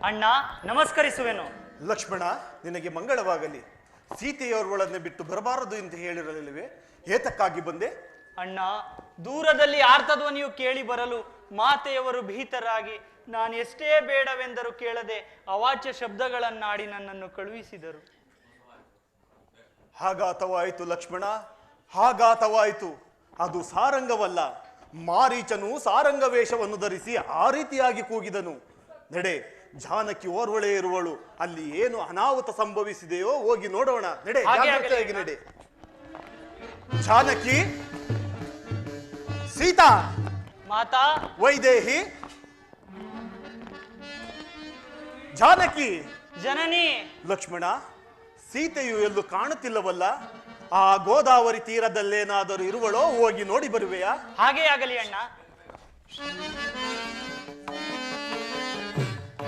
ಅಣ್ಣ ನಮಸ್ಕರಿಸುವೆನು. ಲಕ್ಷ್ಮಣ, ನಿನಗೆ ಮಂಗಳವಾಗಲಿ. ಸೀತೆಯವರೊಳನ್ನು ಬಿಟ್ಟು ಬರಬಾರದು ಎಂದು ಹೇಳಿರಲಿಲ್ಲವೇ? ಏತಕ್ಕಾಗಿ ಬಂದೆ? ಅಣ್ಣ, ದೂರದಲ್ಲಿ ಆರ್ತಧ್ವನಿಯು ಕೇಳಿ ಬರಲು ಮಾತೆಯವರು ಭೀತರಾಗಿ ನಾನು ಎಷ್ಟೇ ಬೇಡವೆಂದರೂ ಕೇಳದೆ ಅವಾಚ್ಯ ಶಬ್ದಗಳನ್ನಾಡಿ ನನ್ನನ್ನು ಕಳುಹಿಸಿದರು. ಹಾಗಾತವಾಯಿತು ಲಕ್ಷ್ಮಣ, ಹಾಗಾತವಾಯಿತು. ಅದು ಸಾರಂಗವಲ್ಲ. ಮಾರೀಚನು ಸಾರಂಗ ವೇಷವನ್ನು ಧರಿಸಿ ಆ ರೀತಿಯಾಗಿ ಕೂಗಿದನು. ನಡೆ, ಜಾನಕಿ ಓರ್ವಳೆ ಇರುವಳು. ಅಲ್ಲಿ ಏನು ಅನಾಹುತ ಸಂಭವಿಸಿದೆಯೋ ಹೋಗಿ ನೋಡೋಣ. ನಡೆ, ಜಾಗ್ರತೆಯಾಗಿ ನಡೆ. ಜಾನಕಿ, ಸೀತಾ, ಮಾತಾ, ವೈದೇಹಿ, ಜಾನಕಿ, ಜನನಿ. ಲಕ್ಷ್ಮಣ, ಸೀತೆಯು ಎಲ್ಲೂ ಕಾಣುತ್ತಿಲ್ಲವಲ್ಲ? ಆ ಗೋದಾವರಿ ತೀರದಲ್ಲೇನಾದರೂ ಇರುವಳೋ? ಹೋಗಿ ನೋಡಿ ಬರುವೆಯಾ? ಹಾಗೇ ಆಗಲಿ ಅಣ್ಣ.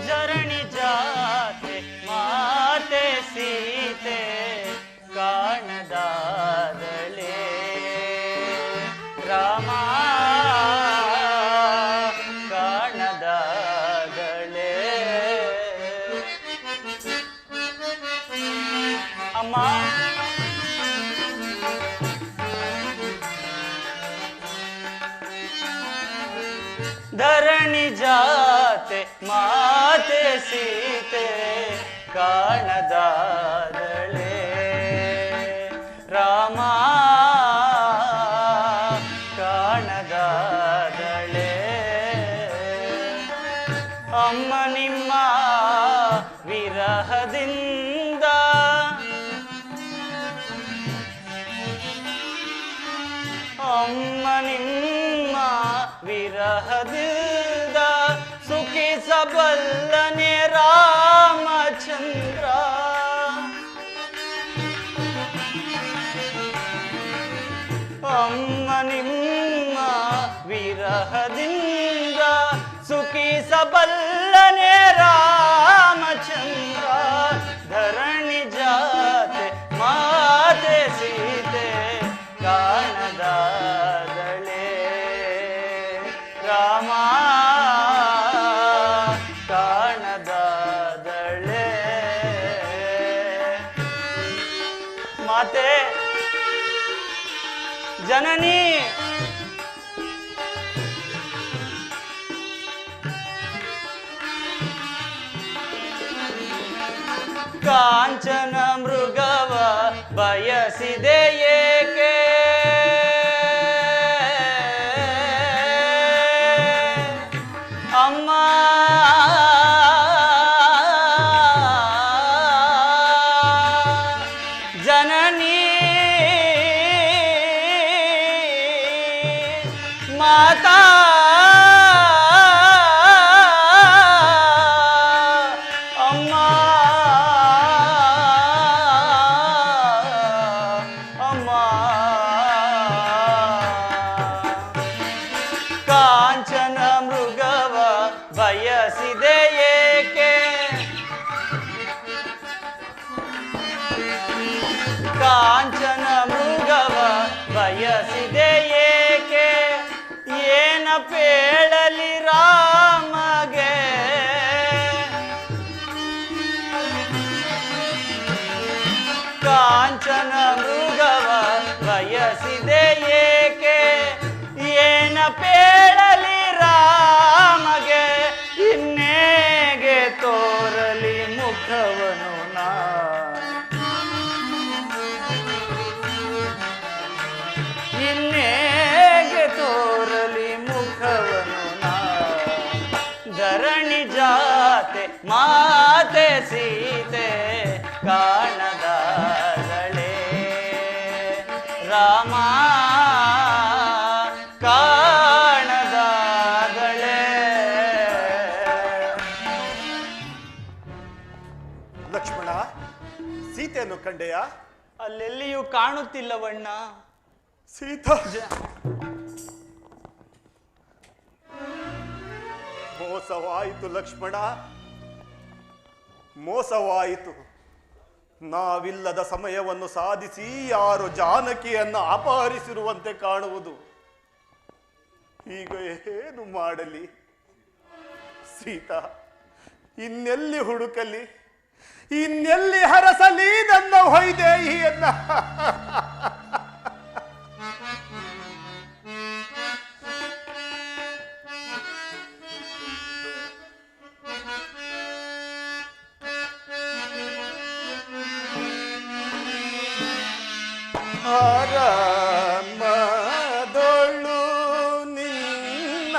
ಜರಣಿ ಜಾತೆ ಮಾತೆ ಸೀತೆ ಕಾಣದಾದಳೆ ರಾಮ ಕಾಣದಾದಳೆ. ಅಮ್ಮ, ಧರಣಿ ಜಾತೆ ಮಾತೆ ಸೀತೆ ಕಾಣದಾದಳೆ ರಾಮ ಕಾಣದಾದಳೆ. ಅಮ್ಮ ನಿಮ್ಮ ವಿರಹದಿಂದ ಅಮ್ಮ ನಿಮ್ಮ ವಿರಹದಿಂದ ಸುಖಿಸಬಲ್ಲನೆ ರಾಮಚಂದ್ರ. ಅಮ್ಮ ನಿಮ್ಮ ವಿರಹದಿಂದ ಸುಖಿಸಬಲ್ಲನೆ ರಾಮಚಂದ್ರ. ಧರಣಿ ಜಾತೆ ಮಾತೆ ಸೀತೆ ಕಾಣದಾದಳೆ ರಾಮ ಕಾಣದಾದಳೆ. ಮಾತೆ, ಜನನಿ, ಕಾಂಚನ ಮೃಗವ ಬಯಸಿದೆ ಏಕೆ? ಅಮ್ಮ, ಜನನಿ, ಮಾತಾ, ಅಮ್ಮ, ಅಮ್ಮ. ಕಾಂಚನ ಮೃಗವ ಬಯಸಿದೆ ಏಕೆ? ಕಾಂಚನ ಮೃಗವ ಬಯಸಿದೆ ಏಕೆ? ಏನ ಪೇಳಲಿ ರಾಮಗೆ? ಕಾಂಚನ ಮೃಗವ ಬಯಸಿದೆ ಏಕೆ? ಏನ ಪೇಳಲಿ ರಾಮಗೆ? ಇನ್ನೇಗೆ ತೋರಲಿ ಮುಖವನು ನಾ? ಇನ್ನೇಗೆ ತೋರಲಿ ಮುಖವನು ನಾ? ಧರಣಿ ಜಾತೆ ಮಾತೆ ಸೀತೆ ಕಾಣದಾದಳೆ ರಾಮ ಕಾಣದಾದಳೆ. ಲಕ್ಷ್ಮಣ, ಸೀತೆಯನ್ನು ಕಂಡೆಯಾ? ಅಲ್ಲೆಲ್ಲಿಯೂ ಕಾಣುತ್ತಿಲ್ಲವಣ್ಣ. ಸೀತಾ, ಮೋಸವಾಯಿತು ಲಕ್ಷ್ಮಣ, ಮೋಸವಾಯಿತು. ನಾವಿಲ್ಲದ ಸಮಯವನ್ನು ಸಾಧಿಸಿ ಯಾರು ಜಾನಕಿಯನ್ನು ಅಪಹರಿಸಿರುವಂತೆ ಕಾಣುವುದು. ಈಗ ಏನು ಮಾಡಲಿ? ಸೀತಾ, ಇನ್ನೆಲ್ಲಿ ಹುಡುಕಲಿ, ಇನ್ನೆಲ್ಲಿ ಹರಸಲಿ ನನ್ನ ಹೊಯ್ದೇಹಿಯನ್ನ. ಆರಾಮದೊಳು ನಿನ್ನ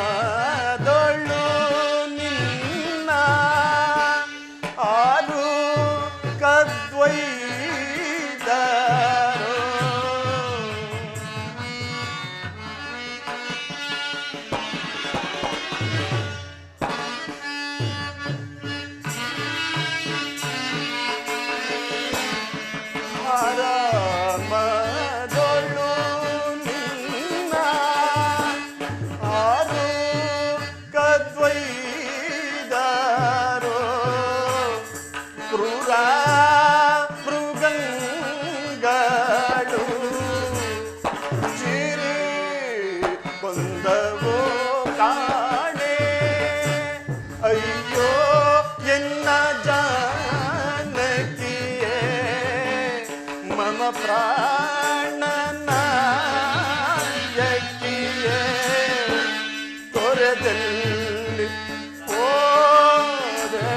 ಆರಾಮದೊಳು ನಿನ್ನ ಆರು ಕದ್ವೈದರೋ ಆರಾಮದೊಳು ನಿನ್ನ ಆರು ಕದ್ವೈದರೋ ಕ್ರೂರ ಮೃಗಂಗಳು ಚಿರಿ ಕೊಂದವೋ ಕಾಣೆ. ಅಯ್ಯೋ ಎನ್ನ ಜಾನಕಿಯೇ ಮಮ ಪ್ರಾಣನಾಯಕಿಯೇ ತೊರೆದಲ್ಲಿ ಹೋದೆ.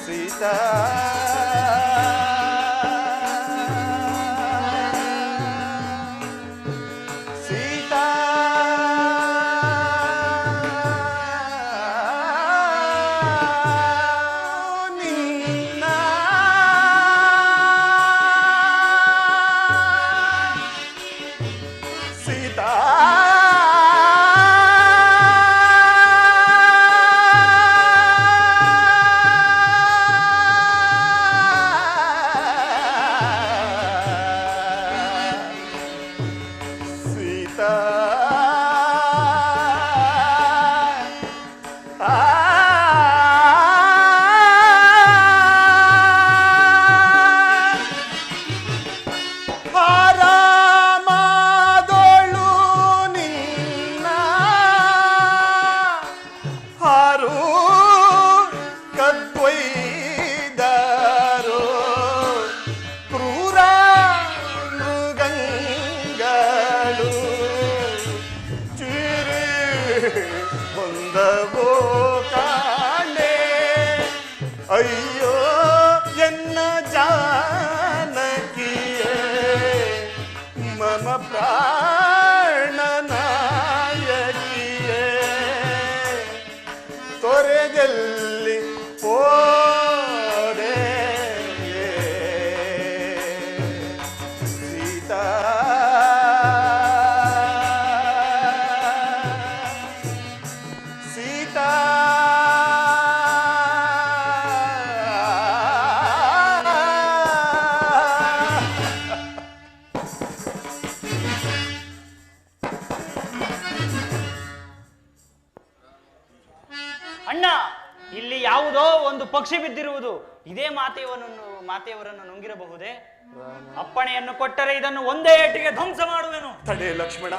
ಸೀತಾ ಸೀತಾ ನಿನ್ನ ಸೀತಾ ಸೀತಾ ಆರಾಮದೊಳು ನಿನ್ನ ಆರು ಕದ್ವೈದರೋ ಕ್ರೂರ ಮೃಗಂಗಳು ಚಿರಿ ಕೊಂದವೋ ಕಾಣೆ. ಅಯ್ಯೋ ಎನ್ನ ಜಾನಕಿಯೇ ಮಮ ಪ್ರಾಣನಾಯಕಿಯೇ ತೊರೆದಲ್ಲಿ ಹೋದೆ. ಸೀತಾ ಸೀತಾ ಅಣ್ಣ, ಇಲ್ಲಿ ಯಾವುದೋ ಒಂದು ಪಕ್ಷಿ ಬಿದ್ದಿರುವುದು. ಇದೇ ಮಾತೆಯವರನ್ನು ನುಂಗಿರಬಹುದೇ? ಅಪ್ಪಣೆಯನ್ನು ಕೊಟ್ಟರೆ ಇದನ್ನು ಒಂದೇ ಏಟಿಗೆ ಧ್ವಂಸ ಮಾಡುವೆನು. ತಡೆ ಲಕ್ಷ್ಮಣ,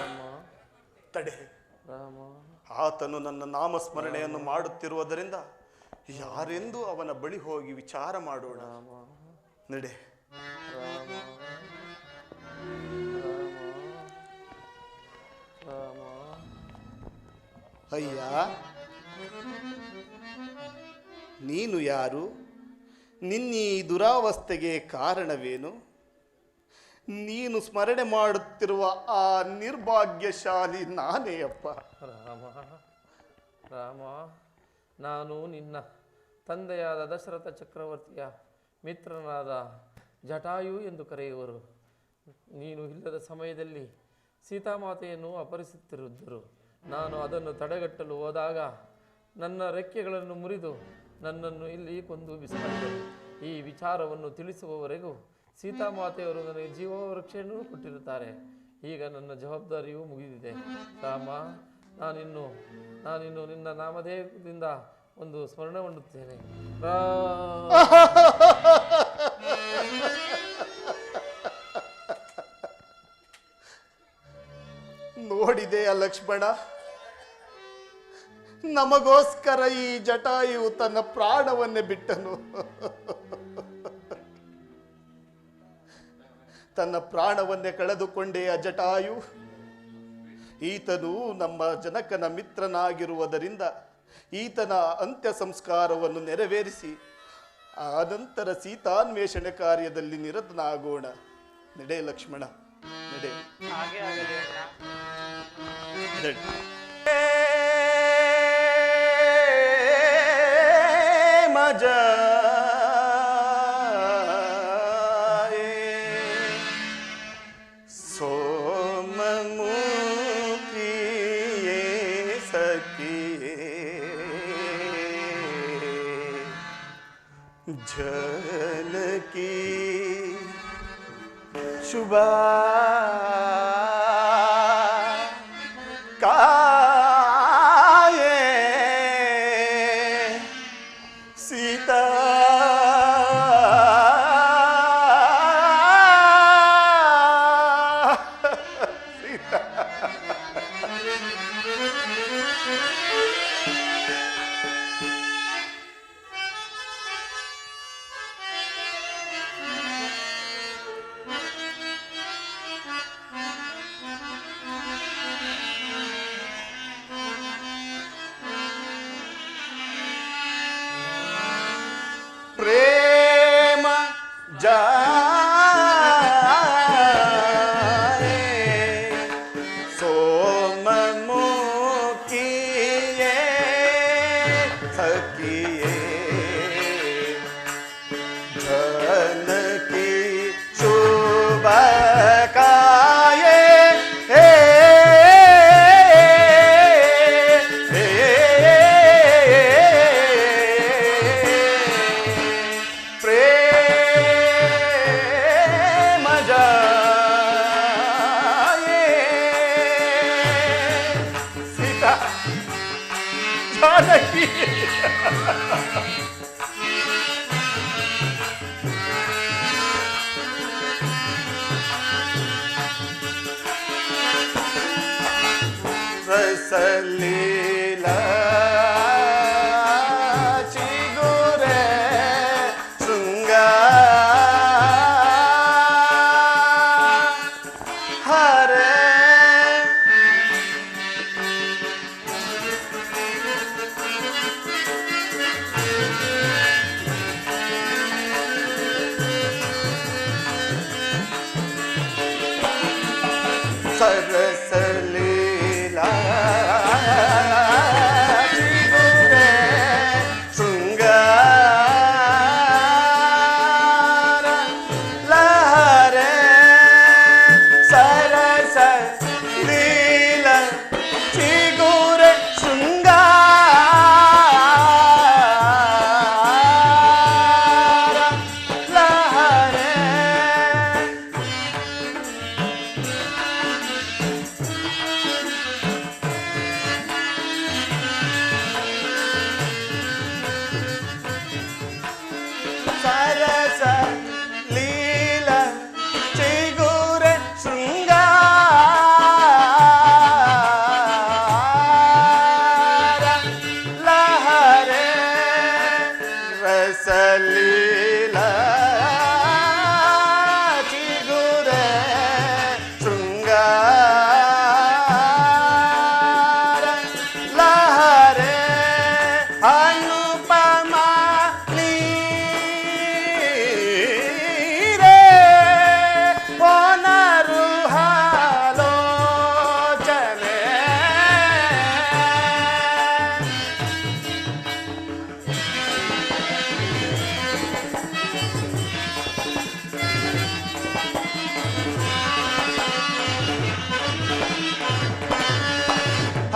ತಡೆ. ಆತನು ನನ್ನ ನಾಮಸ್ಮರಣೆಯನ್ನು ಮಾಡುತ್ತಿರುವುದರಿಂದ ಯಾರೆಂದು ಅವನ ಬಳಿ ಹೋಗಿ ವಿಚಾರ ಮಾಡೋಣ. ನಡೆ. ಅಯ್ಯ, ನೀನು ಯಾರು? ನಿನ್ನೀ ದುರಾವಸ್ಥೆಗೆ ಕಾರಣವೇನು? ನೀನು ಸ್ಮರಣೆ ಮಾಡುತ್ತಿರುವ ಆ ನಿರ್ಭಾಗ್ಯಶಾಲಿ ನಾನೇ ಅಪ್ಪ. ರಾಮ, ನಾನು ನಿನ್ನ ತಂದೆಯಾದ ದಶರಥ ಚಕ್ರವರ್ತಿಯ ಮಿತ್ರನಾದ ಜಟಾಯು ಎಂದು ಕರೆಯುವರು. ನೀನು ಇಲ್ಲದ ಸಮಯದಲ್ಲಿ ಸೀತಾಮಾತೆಯನ್ನು ಅಪಹರಿಸುತ್ತಿರುದ್ದರು. ನಾನು ಅದನ್ನು ತಡೆಗಟ್ಟಲು ಹೋದಾಗ ನನ್ನ ರೆಕ್ಕೆಗಳನ್ನು ಮುರಿದು ನನ್ನನ್ನು ಇಲ್ಲಿ ಕೊಂದು ಬಿಸಾಡಿದರು. ಈ ವಿಚಾರವನ್ನು ತಿಳಿಸುವವರೆಗೂ ಸೀತಾಮಾತೆಯವರು ನನಗೆ ಜೀವ ರಕ್ಷೆಯನ್ನು ಕೊಟ್ಟಿರುತ್ತಾರೆ. ಈಗ ನನ್ನ ಜವಾಬ್ದಾರಿಯೂ ಮುಗಿದಿದೆ. ರಾಮ, ನಾನಿನ್ನು ನಿನ್ನ ನಾಮಧೇಯದಿಂದ ಒಂದು ಸ್ಮರಣೆ ಮಾಡುತ್ತೇನೆ. ನೋಡಿದೆಯ ಲಕ್ಷ್ಮಣ, ನಮಗೋಸ್ಕರ ಈ ಜಟಾಯು ತನ್ನ ಪ್ರಾಣವನ್ನೇ ಬಿಟ್ಟನು. ತನ್ನ ಪ್ರಾಣವನ್ನೇ ಕಳೆದುಕೊಂಡೇ ಆ ಜಟಾಯು. ಈತನು ನಮ್ಮ ಜನಕನ ಮಿತ್ರನಾಗಿರುವುದರಿಂದ ಈತನ ಅಂತ್ಯ ಸಂಸ್ಕಾರವನ್ನು ನೆರವೇರಿಸಿ ಆನಂತರ ಸೀತಾನ್ವೇಷಣೆ ಕಾರ್ಯದಲ್ಲಿ ನಿರತನಾಗೋಣ. ನಡೆ ಲಕ್ಷ್ಮಣ, ನಡೆ. ಹಾಗೆ ಆಗಲಿ ಅಣ್ಣ. ನಡೆ. ಮಜ जनकी शुभा काये सीता सीता प्रेम जाए सोममुखिए सखिए जनकी शुभ काये जानकी रसलीला चिगुरे शृंगार हरे सरसलीला चिगुरे शृंगार लहरे सरसलीला चिगुरे शृंगार लहरे सरस लीला चिगुरे शृंगार लहरे रसलीला चिगुरे शृंगार लहरे अनुपमा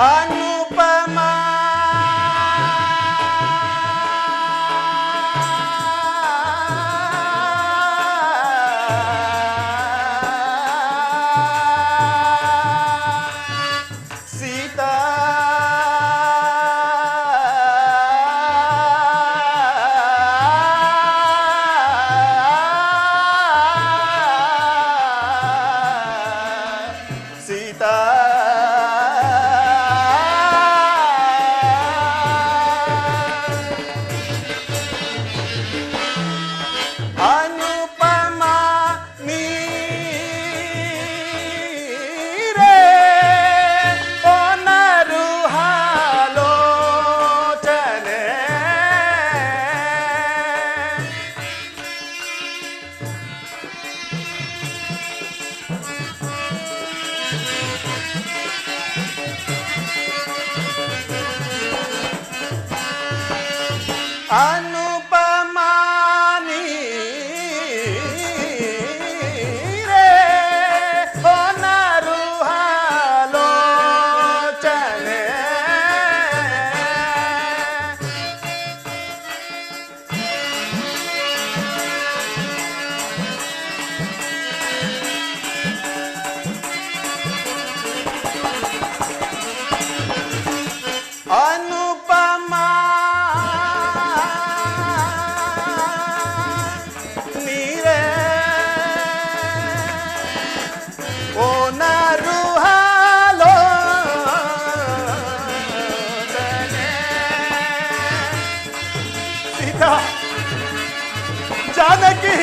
अनुपमा सीता ಅನುಪಮಾನಿ ರೇ ಹೊನರು ಆಲೋಚನೆ ಅನುಪಮಾ ನೀರೇ ಓನರು ಆಲೋಚನೆ ಸೀತಾ ಜಾನಕಿ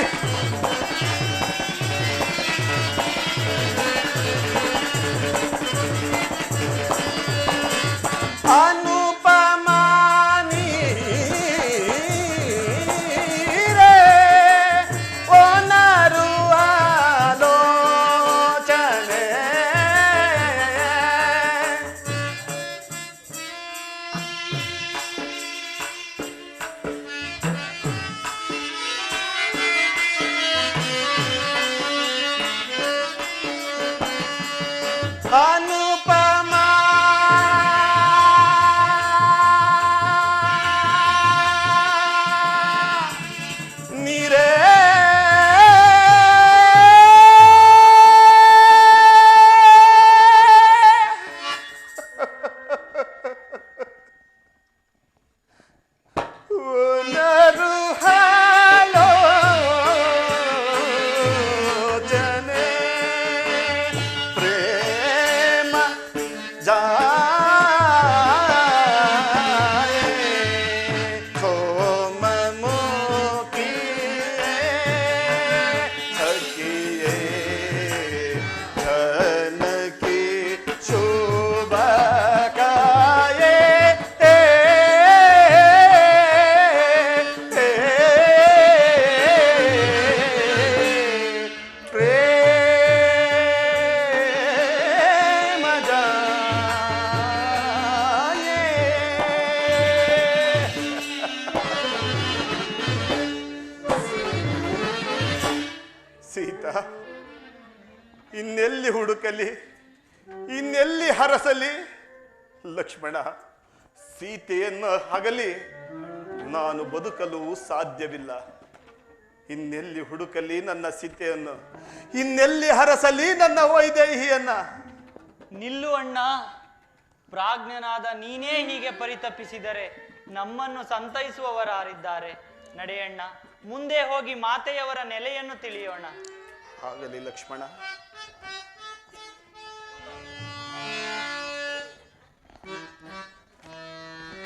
ಅನುಪಮಾನಿ ರೇ ಓನರು ಆಲೋಚನೆ ಅನುಪಮಾ ನೀರೇ ಓನರು ಆಲೋಚನೆ ಪ್ರೇಮ ಜಾಯೆ ಕೋಮಮುಖಿಯೇ ಸಖಿಯೇ ಜನಕಿ ಶುಭಕಾಯೇ ಪ್ರೇಮ ಜಾಯೆ ಸೀತಾ ಇನ್ನೆಲ್ಲಿ ಹುಡುಕಲಿ ಇನ್ನೆಲ್ಲಿ ಹರಸಲಿ ಲಕ್ಷ್ಮಣ ಸೀತೆಯನ್ನು ಹಗಲಿ ನಾನು ಬದುಕಲು ಸಾಧ್ಯವಿಲ್ಲ ಇನ್ನೆಲ್ಲಿ ಹುಡುಕಲಿ ನನ್ನ ಸೀತೆಯನ್ನು ಇನ್ನೆಲ್ಲಿ ಹರಸಲಿ ನನ್ನ ವೈದೇಹಿಯನ್ನ ನಿಲ್ಲು ಅಣ್ಣ. ಪ್ರಾಜ್ಞನಾದ ನೀನೇ ಹೀಗೆ ಪರಿತಪಿಸಿದರೆ ನಮ್ಮನ್ನು ಸಂತೈಸುವವರಾರಿದ್ದಾರೆ? ನಡೆಯಣ್ಣ, ಮುಂದೆ ಹೋಗಿ ಮಾತೆಯವರ ನೆಲೆಯನ್ನು ತಿಳಿಯೋಣ. ಆಗಲಿ ಲಕ್ಷ್ಮಣ.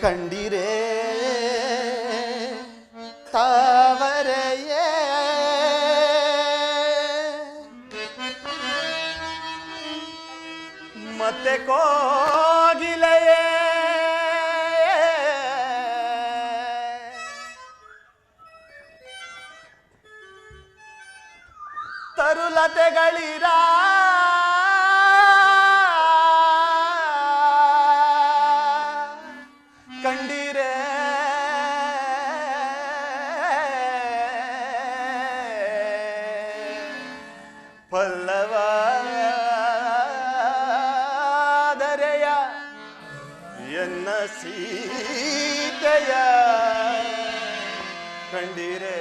ಕಂಡಿರೇ ತಾವರೆಯೇ ಮತ್ತೆ ಕೋಗಿಲೆಯೇ ತರುಲತೆಗಳಿರ ಕಂಡಿರೇ ಪಲ್ಲವಾದರೆಯ ಎನ್ನ ಸೀತೆಯ ಕಂಡಿರೇ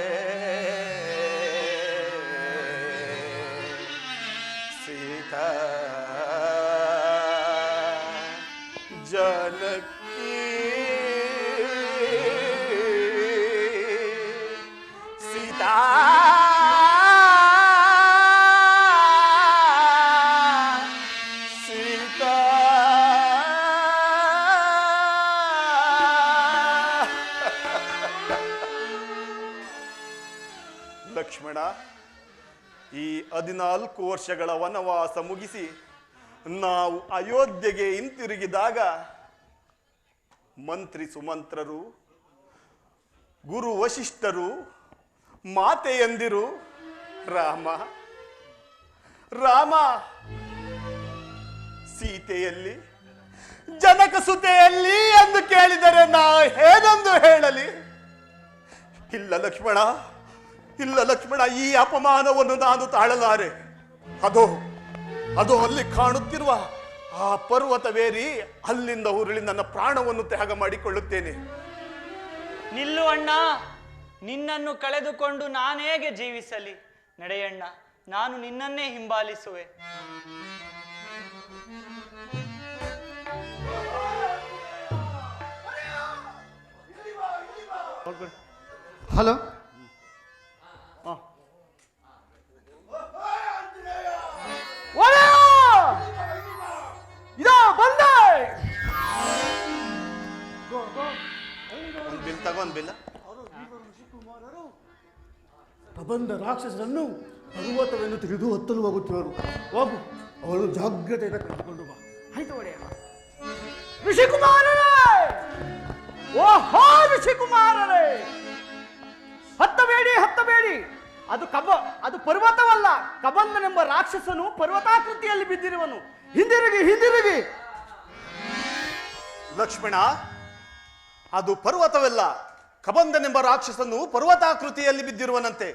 ಸೀತಾ ಜನಕಿ ಸೀತಾ ಸೀತಾ ಲಕ್ಷ್ಮಣ, ಈ 14 ವರ್ಷಗಳ ವನವಾಸ ಮುಗಿಸಿ ನಾವು ಅಯೋಧ್ಯೆಗೆ ಹಿಂತಿರುಗಿದಾಗ ಮಂತ್ರಿ ಸುಮಂತ್ರರು, ಗುರು ವಶಿಷ್ಠರು, ಮಾತೆಯಂದಿರು ರಾಮ ರಾಮ ಸೀತೆಯಲ್ಲಿ ಜನಕ ಸುತೆಯಲ್ಲಿ ಎಂದು ಕೇಳಿದರೆ ನಾ ಹೇಗೆಂದು ಹೇಳಲಿ? ಲಕ್ಷ್ಮಣ, ಇಲ್ಲ ಲಕ್ಷ್ಮಣ, ಈ ಅಪಮಾನವನ್ನು ನಾನು ತಾಳಲಾರೆ. ಅದು ಅದು ಅಲ್ಲಿ ಕಾಣುತ್ತಿರುವ ಆ ಪರ್ವತವೇರಿ ಅಲ್ಲಿಂದ ಉರುಳಿ ನನ್ನ ಪ್ರಾಣವನ್ನು ತ್ಯಾಗ ಮಾಡಿಕೊಳ್ಳುತ್ತೇನೆ. ನಿಲ್ಲು ಅಣ್ಣ, ನಿನ್ನನ್ನು ಕಳೆದುಕೊಂಡು ನಾನೇಗೆ ಜೀವಿಸಲಿ? ನಡೆಯಣ್ಣ, ನಾನು ನಿನ್ನನ್ನೇ ಹಿಂಬಾಲಿಸುವೆ. ಹಲೋ, ಇದೋ ಬಂದೆ. ಒಂದು ಬಿಲ್ ತಗೋ, ಒಂದು ಬಿಲ್. ಪ್ರಬಂಧ ರಾಕ್ಷಸರನ್ನು ಪರ್ವತವನ್ನು ತಿಳಿದು ಹತ್ತಲು ಹೋಗುತ್ತಿವರು. ಹೋಗು, ಅವಳು ಜಾಗ್ರತೆಯಿಂದ ಕರೆದುಕೊಂಡು ಬಾ. ಆಯ್ತು ಒಡೆಯ. ಋಷಿಕುಮಾರರೇ, ಓಹೋ ಋಷಿಕುಮಾರರೇ, ಹತ್ತಬೇಡಿ ಹತ್ತಬೇಡಿ. ಅದು ಪರ್ವತವಲ್ಲ, ಕಬಂಧನೆಂಬ ರಾಕ್ಷಸನು ಪರ್ವತಾಕೃತಿಯಲ್ಲಿ ಬಿದ್ದಿರುವನು. ಹಿಂದಿರುಗಿ ಹಿಂದಿರುಗಿ. ಲಕ್ಷ್ಮಣ, ಅದು ಪರ್ವತವಲ್ಲ, ಕಬಂಧನೆಂಬ ರಾಕ್ಷಸನು ಪರ್ವತಾಕೃತಿಯಲ್ಲಿ ಬಿದ್ದಿರುವನಂತೆ.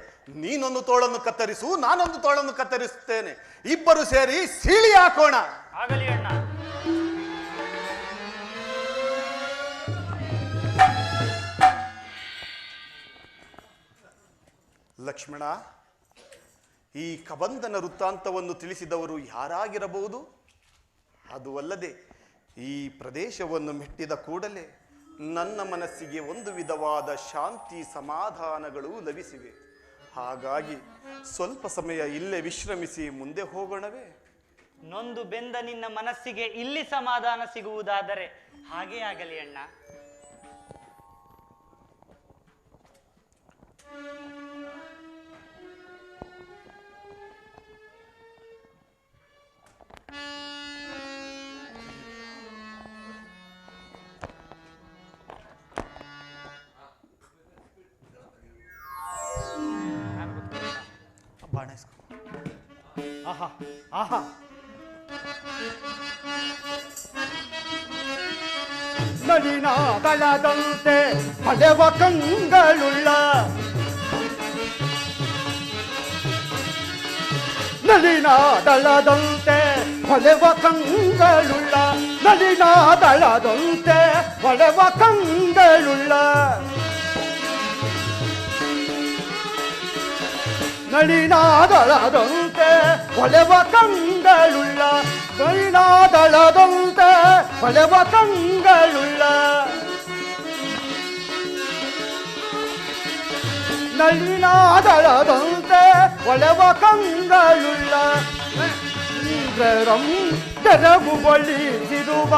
ನೀನೊಂದು ತೋಳನ್ನು ಕತ್ತರಿಸು, ನಾನೊಂದು ತೋಳನ್ನು ಕತ್ತರಿಸುತ್ತೇನೆ. ಇಬ್ಬರು ಸೇರಿ ಸೀಳಿ ಹಾಕೋಣ. ಆಗಲಿ ಅಣ್ಣ. ಲಕ್ಷ್ಮಣ, ಈ ಕಬಂಧನ ವೃತ್ತಾಂತವನ್ನು ತಿಳಿಸಿದವರು ಯಾರಾಗಿರಬಹುದು? ಅದು ಅಲ್ಲದೆ ಈ ಪ್ರದೇಶವನ್ನು ಮೆಟ್ಟಿದ ಕೂಡಲೇ ನನ್ನ ಮನಸ್ಸಿಗೆ ಒಂದು ವಿಧವಾದ ಶಾಂತಿ ಸಮಾಧಾನಗಳು ಲಭಿಸಿವೆ. ಹಾಗಾಗಿ ಸ್ವಲ್ಪ ಸಮಯ ಇಲ್ಲೇ ವಿಶ್ರಮಿಸಿ ಮುಂದೆ ಹೋಗೋಣವೇ? ನೊಂದು ಬೆಂದ ನಿನ್ನ ಮನಸ್ಸಿಗೆ ಇಲ್ಲಿ ಸಮಾಧಾನ ಸಿಗುವುದಾದರೆ ಹಾಗೇ ಆಗಲಿ ಅಣ್ಣ. ಬಾಣಿಸ್ಕೊ. ಆಹಾ ಆಹಾ, ನಳಿನ ದಳದಂತೆ ಹೊಳೆವ ಕಂಗಳುಳ್ಳ, ನಳಿನ ದಳದಂತೆ ಹೊಳೆವ ಕಂಗಳುಳ್ಳ, ನಳಿನ ದಳದಂತೆ ಹೊಳೆವ ಕಂಗಳುಳ್ಳ, ನಳಿನಾದಳದಂತೆ ಹೊಳೆವ ಕಂಗಳುಳ್ಳ, ನಳಿನಾದಳದಂತೆ ಹೊಳೆವ ಕಂಗಳುಳ್ಳ, ನಳಿನಾದಳದಂತೆ ಹೊಳೆವ ಕಂಗಳುಳ್ಳ, ಇಂದ್ರರಂ ಬೆರಗುಗೊಳಿಸಿರುವ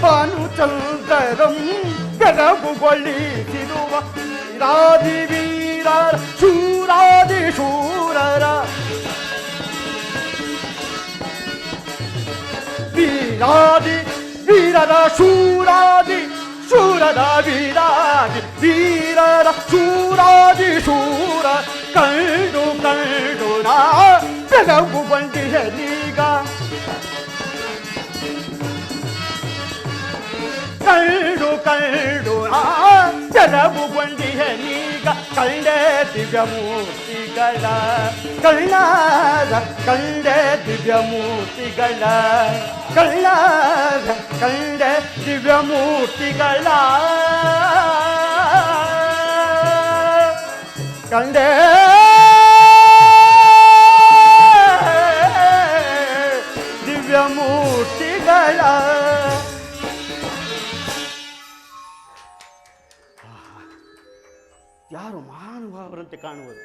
ಭಾನುಚಂದ್ರರಂ ಬೆರಗುಗೊಳಿಸಿರುವ ವೀರಾದಿ ವೀರರ ಶೂರಾದಿ ಶೂರರ, ವೀರಾದಿ ವೀರರ ಶೂರಾದಿ ಶೂರರ, ವೀರಾದಿ ವೀರರ ಶೂರಾದಿ ಶೂರ ಕಂಡು ಕಂಡು ನಾ ಬೆರಗುಗೊಂಡಿಹನೀಗ, ಕಂಡು ಕಂಡು ಬೆರಗುಗೊಂಡಿಹನೀಗ, ಕಂಡೆ ದಿವ್ಯಮೂರ್ತಿಗಳ ಕಳ್ಳಾದ, ಕಂಡೆ ದಿವ್ಯಮೂರ್ತಿಗಳ ಕಳ್ಳಾದ, ಕಂಡೆ ದಿವ್ಯಮೂರ್ತಿಗಳ ಕಂಡೆ ದಿವ್ಯಮೂರ್ತಿಗಳ. ಯಾರು ಮಹಾನುಭಾವರಂತೆ ಕಾಣುವರು.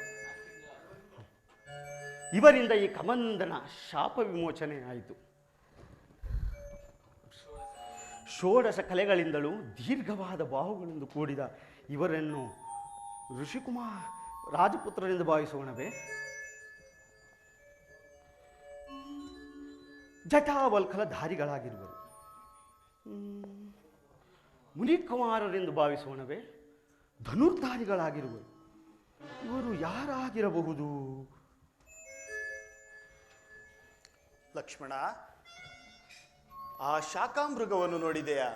ಇವರಿಂದ ಈ ಕಬಂಧನ ಶಾಪ ವಿಮೋಚನೆ ಆಯಿತು. ಷೋಡಶ ಕಲೆಗಳಿಂದಲೂ ದೀರ್ಘವಾದ ಬಾಹುಗಳಿಂದ ಕೂಡಿದ ಇವರನ್ನು ಋಷಿಕುಮಾರ್ ರಾಜಪುತ್ರರೆಂದು ಭಾವಿಸೋಣವೇ? ಜಟಾವಲ್ಕಲ ಧಾರಿಗಳಾಗಿರುವರು. ಮುನಿಕುಮಾರರೆಂದು ಭಾವಿಸೋಣವೇ? ಧನುರ್ಧಾರಿಗಳಾಗಿರುವರು. ಇವರು ಯಾರಾಗಿರಬಹುದು? ಲಕ್ಷ್ಮಣ, ಆ ಶಾಕಾಮೃಗವನ್ನು ನೋಡಿದೆಯಾ?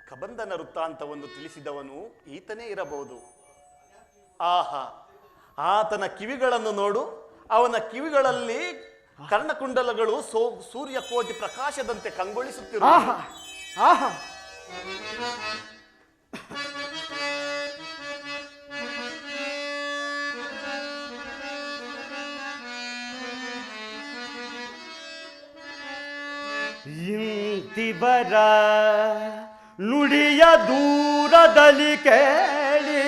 ಕಬಂಧನ ವೃತ್ತಾಂತವನ್ನು ತಿಳಿಸಿದವನು ಈತನೇ ಇರಬಹುದು. ಆಹಾ, ಆತನ ಕಿವಿಗಳನ್ನು ನೋಡು. ಅವನ ಕಿವಿಗಳಲ್ಲಿ ಕರ್ಣಕುಂಡಲಗಳು ಸೂರ್ಯಕೋಟಿ ಪ್ರಕಾಶದಂತೆ ಕಂಗೊಳಿಸುತ್ತಿರುವ. ಆಹಾ ಆಹಾ ಇಂತಿವರ ನುಡಿಯ ದೂರದಲ್ಲಿ ಕೇಳಿ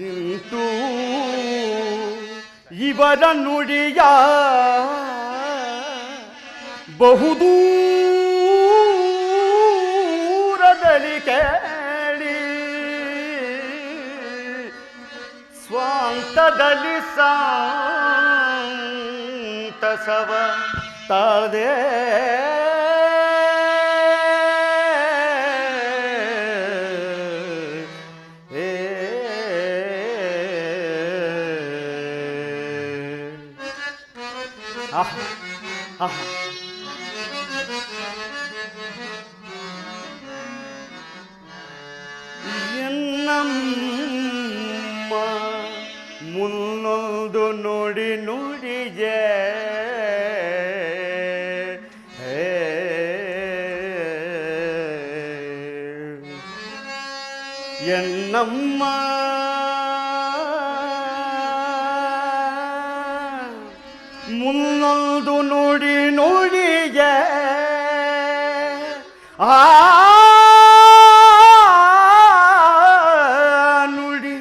ಇಂತು ಇವರ ನುಡಿಯ ಬಹುದೂರದಲ್ಲಿ ಕೇಳಿ ಸ್ವಾಂತದಲ್ಲಿ ಸಂತಸವ ತಾಳದೆ ಎನ್ನಮ್ಮ ಮುನ್ನೊಂದು ನುಡಿ ನುಡಿಗೆ ಎನ್ನಮ್ಮ ಮುನ್ನೊಂದು ನುಡಿ ನುಡಿಗೆ ನುಡಿ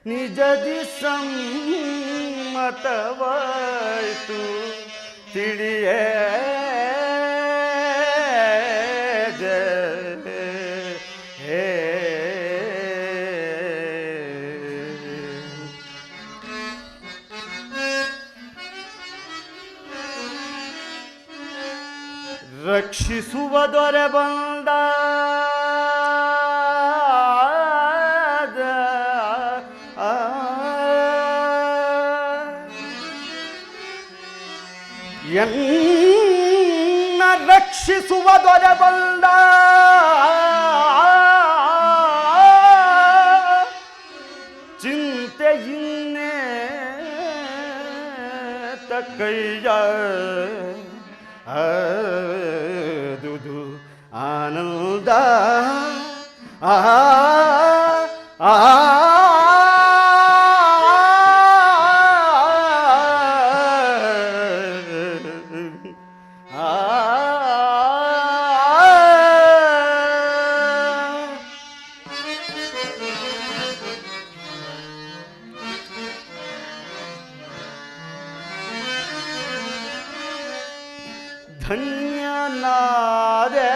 ನಿಜದಿ ಸಮ್ಮತವಾಯಿತು ತಿಳಿಯೇ ರಕ್ಷಿಸುವ ದೊರೆ ಬಂದ ಎನ್ನ ರಕ್ಷಿಸುವ ದೊರೆ ಬಂದ ಚಿಂತೆ ಇನ್ನೇ ತಕ್ಕಯ್ಯ ದುದು ಆನಂದ ಆ ಆ ಧನ್ಯನಾದೆ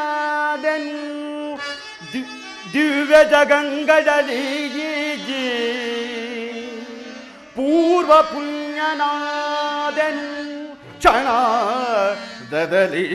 ಧನ್ಯನಾದೆನು ದಿವ್ಯ ಜಗಂಗಡಲಿ ಪೂರ್ವ ಪುಣ್ಯನಾದೆನು ಕ್ಷಣದಲ್ಲಿ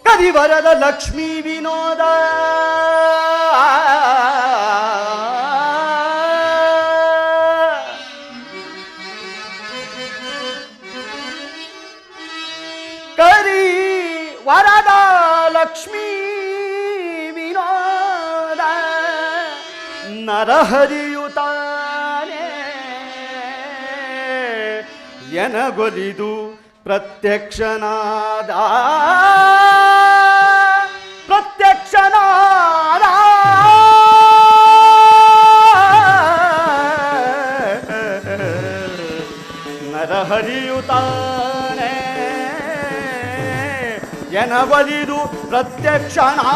ಕದಿವರದ ಲಕ್ಷ್ಮೀ ವಿನೋದ ಕರಿ ವರದ ಲಕ್ಷ್ಮೀ ವಿನೋದ ನರಹರಿಯುತ್ತಾನೆ ಎನಗೊಲಿದು ಪ್ರತ್ಯಕ್ಷನಾದ ನರಹರಿಯುತ್ತಾನೆ ಎನವಲಿದು ಪ್ರತ್ಯಕ್ಷನಾದ.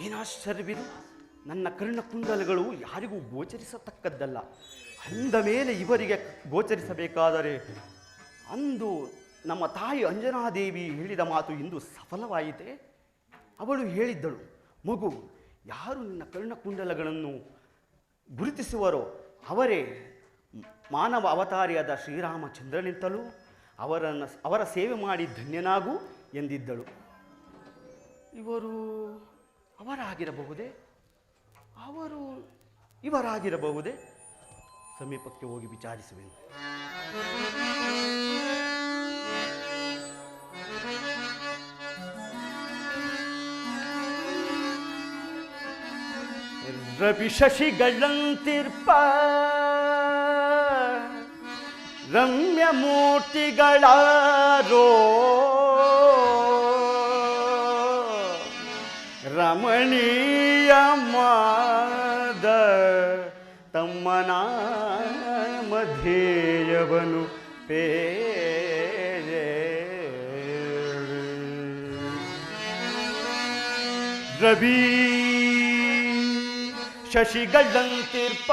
ಏನಾಶ್ಚರ್ಯವಿದು, ನನ್ನ ಕರ್ಣಕುಂಡಲಗಳು ಯಾರಿಗೂ ಗೋಚರಿಸತಕ್ಕದ್ದಲ್ಲ. ಅಂದ ಮೇಲೆ ಇವರಿಗೆ ಗೋಚರಿಸಬೇಕಾದರೆ ಅಂದು ನಮ್ಮ ತಾಯಿ ಅಂಜನಾದೇವಿ ಹೇಳಿದ ಮಾತು ಇಂದು ಸಫಲವಾಯಿತೆ. ಅವಳು ಹೇಳಿದ್ದಳು, ಮಗು, ಯಾರು ನಿನ್ನ ಕರ್ಣಕುಂಡಲಗಳನ್ನು ಗುರುತಿಸುವರೋ ಅವರೇ ಮಾನವ ಅವತಾರಿಯಾದ ಶ್ರೀರಾಮಚಂದ್ರನಿಂತಲೂ ಅವರ ಸೇವೆ ಮಾಡಿ ಧನ್ಯನಾಗು ಎಂದಿದ್ದಳು. ಇವರು ಅವರಾಗಿರಬಹುದೇ? ಇವರಾಗಿರಬಹುದೇ? ಸಮೀಪಕ್ಕೆ ಹೋಗಿ ವಿಚಾರಿಸುವೆನು. ರವಿ ಶಶಿಗಳಂತಿರ್ಪ ರಮ್ಯ ಮೂರ್ತಿಗಳಾರೋ ರಮಣೀಯ ಮಾದ ತಮ್ಮನ ಮಧ್ಯೇಯವನು ಪೇರೆ ರವಿ ಶಶಿಗಳಂತಿರ್ಪ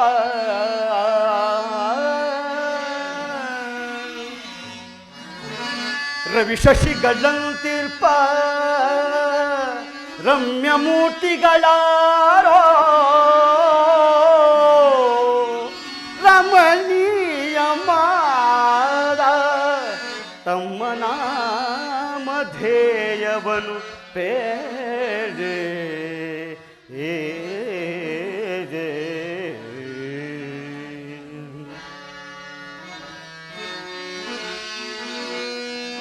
ರವಿ ಶಶಿಗಳಂತಿರ್ಪ ರಮ್ಯ ಮೂರ್ತಿಗಳಾರೋ ರಮಣೀಯ ಮಾದ ತಮ್ಮ ನಾಮಧೇಯವನು ಪೇರೆ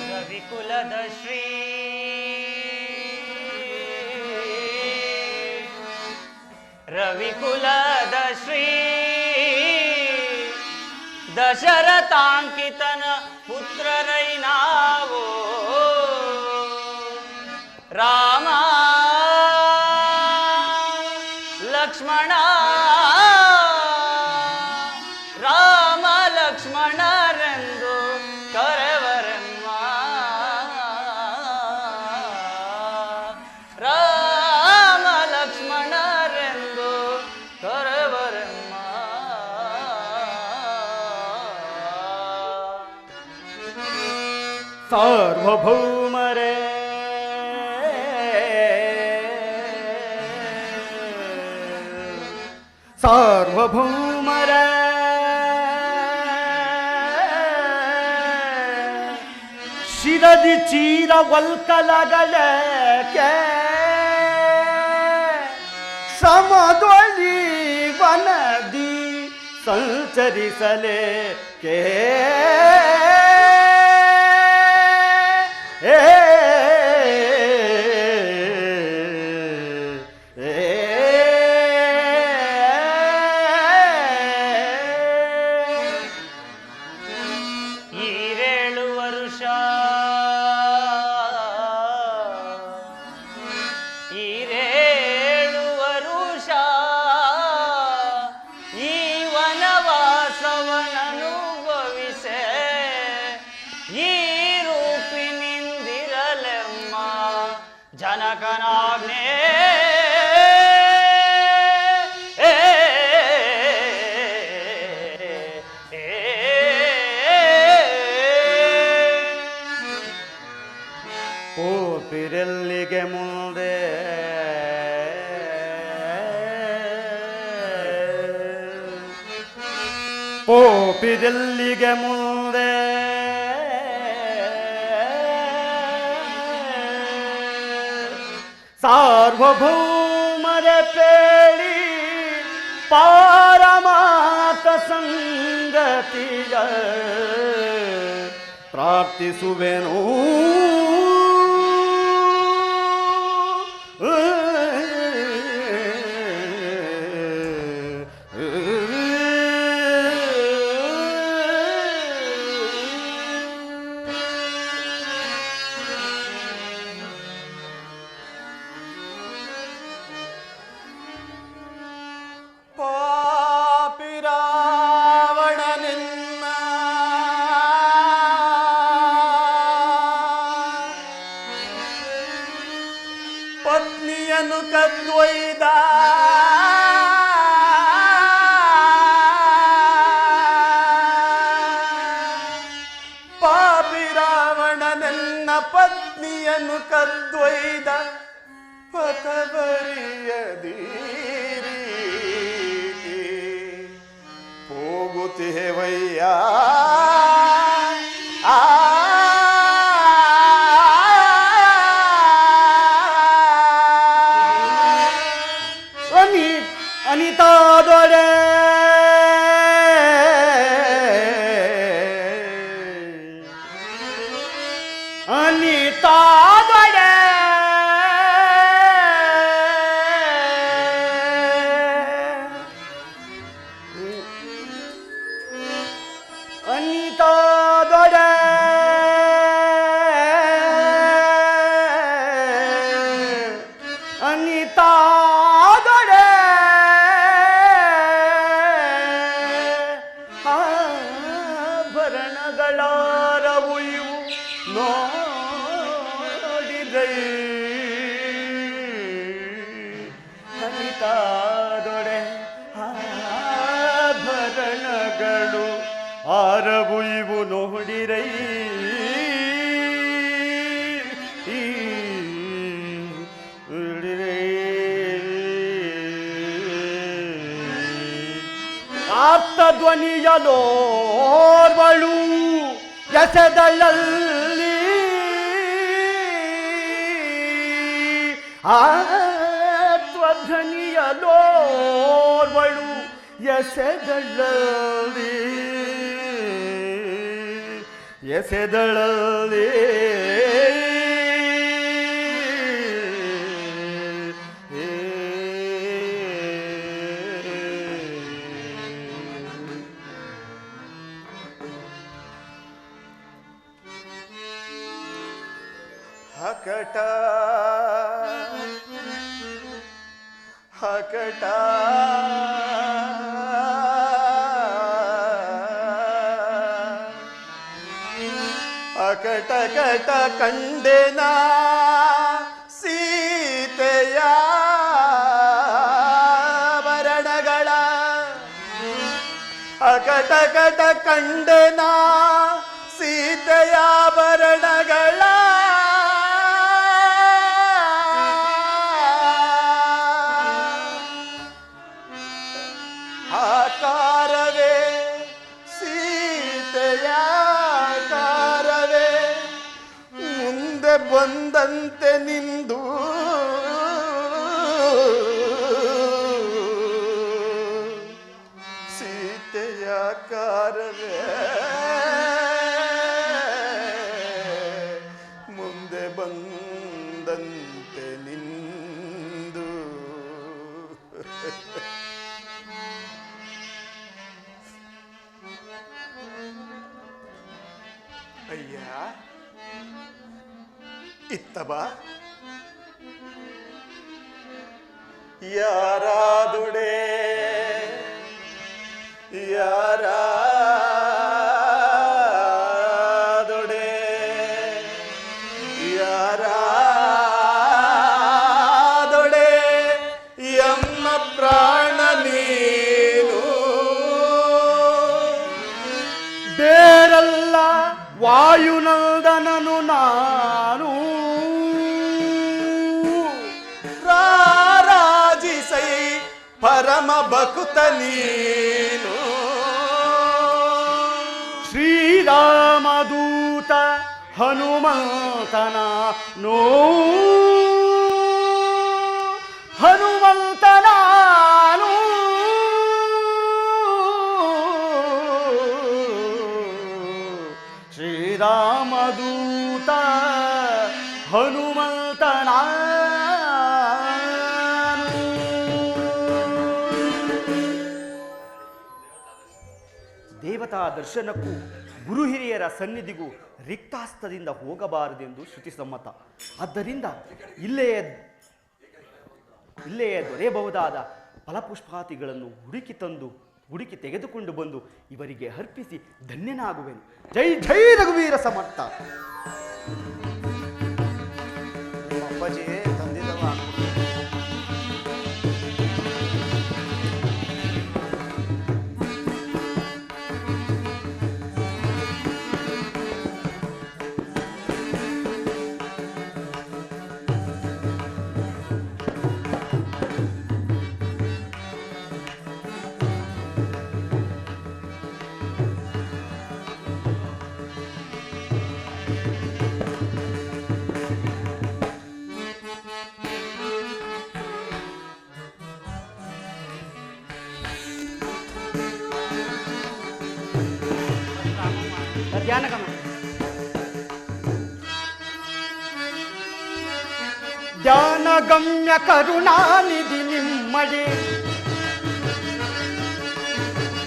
ರವಿಕುಲದ ಶ್ರೀ ರವಿಕುಲದ ಶ್ರೀ ದಶರಥಾಂಕಿತನ ಪುತ್ರರೈ ನಾವು ರಾಮ ಲಕ್ಷ್ಮಣ ರಾಮ ಲಕ್ಷ್ಮಣರೆಂದು ಕರೆವರೆಮ್ಮ ರಾಮ ಲಕ್ಷ್ಮಣರೆಂದು ಕರೆವರೆಮ್ಮ ಸಾರ್ವಭೌಮರೇ ಸಾರ್ವಭೌಮರ ಶಿರದಿ ಚೀರ ವಲ್ಕಲಗಳಕ್ಕೆ ಸಮದೊಳಿ ವನದಿ ಸಂಚರಿಸಲೇಕೆ ಜನಕನಾಗ್ನೇ ಪೋಪಿರೆಲ್ಲಿಗೆ ಮುಂದೆ ಪೋಪಿರೆಲ್ಲಿಗೆ ಮುಂದೆ ಸಾರ್ವಭೌಮರ ಪೇಳಿ ಪಾರಮಾತ ಸಂಗತಿಯ ಪ್ರಾರ್ಥಿಸುವೆನು. ಪತ್ನಿಯನ್ನು ಕದ್ದೊಯ್ದ ಪಾಪಿ ರಾವಣನೆನ್ನ ಪತ್ನಿಯನ್ನು ಕದ್ದೊಯ್ದ ಪಥವರಿಯದೀರಿ ಹೋಗುತ್ತಿಹೆವಯ್ಯ ಅನಿತಾದೊಡೆ ಅನಿತಾದೊಡೆ ಅನಿತಾದೊಡೆ ಅನಿತಾದೊಡೆ ಆಭರಣಗಳಾರವು ಇವು ನೋಡಿದೈ ಅನಿತಾದೊಡೆ ಆಭರಣಗಳು ಆರವು ಇವು ನೋಡಿರೈ ಆಪ್ತ ಧ್ವನಿಯಲೋರ್ವಳು ಎಸೆದಳಲ್ಲಿ ಆತ್ಮಧ್ವನಿಯಲೋರ್ವಳು ಎಸೆದಳಲ್ಲಿ ಎಸೆದಳಲ್ಲಿ ಹಕಟ ಹಕಟ ಅಕಟ ಕಟ ಕಂಡೆನ ಸೀತೆಯ ಭರಣಗಳ ಅಕಟ ಕಟ ಕಂಡೆನ ಸೀತೆಯ ಭರಣಗಳ ಆಕಾರವೇ ಸೀತೆಯ ಆಕಾರವೇ ಮುಂದೆ ಬಂದಂತೆ ನಿಂದು ಸೀತೆಯ ಆಕಾರವೇ ಮುಂದೆ ಬಂದಂತೆ ನಿಂದು ಅಯ್ಯ ಇತ್ತ ಬಾ ಯಾರಾದುಡೆ ಯಾರಾದುಡೆ ಯಾರಾದುಡೆ ಎಮ್ಮ ಪ್ರಾಣ ನೀನು ಬೇರಲ್ಲ ವಾಯುನಂದನನು ನಾನು ರಾರಾಜಿಸೈ ಪರಮ ಭಕುತ ನೀನು ಶ್ರೀರಾಮದೂತ ಹನುಮಂತನ ನೋ ಹನುಮಂತನಾನು ಶ್ರೀರಾಮದೂತ ಹನುಮಂತನ ದೇವತಾ ದರ್ಶನಕ್ಕೂ ಗುರು ಹಿರಿಯರ ಸನ್ನಿಧಿಗೂ ರಿಕ್ತಾಸ್ತದಿಂದ ಹೋಗಬಾರದೆಂದು ಶ್ರುತಿ ಸಮ್ಮತ. ಆದ್ದರಿಂದ ಇಲ್ಲಿಯೇ ದೊರೆಯಬಹುದಾದ ಫಲಪುಷ್ಪಾದಿಗಳನ್ನು ಹುಡುಕಿ ತೆಗೆದುಕೊಂಡು ಬಂದು ಇವರಿಗೆ ಅರ್ಪಿಸಿ ಧನ್ಯನಾಗುವೆನು. ಜೈ ಜೈ ರಘುವೀರ ಸಮರ್ಥ. ಅಪ್ಪಾಜಿ ತಂದಿದ್ದ ಧ್ಯಾನಗಮ ಧ್ಯಾನಗಮ್ಯ ಕರುಣಾನಿಧಿ ನಿಮ್ಮಡಿ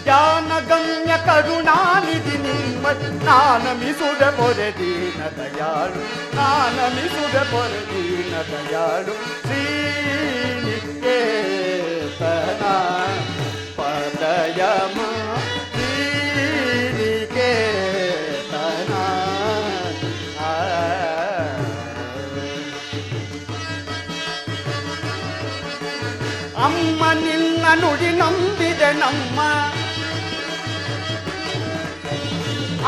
ಧ್ಯಾನಗಮ್ಯ ಕರುಣಾನಿಧಿ ನಿಮ್ಮಡಿ ನಾನಮಿಸುವ ಪೊರೆ ದೀನ ದಯಾಳು ನಾನಮಿಸುವ ಪೊರೆ ದೀನ ದಯಾಳು ಶ್ರೀನಿಕೇತನ ಪದಯಮ ಅಮ್ಮ ನಿನ್ನ ನುಡಿ ನಂಬಿದೆ ನಮ್ಮ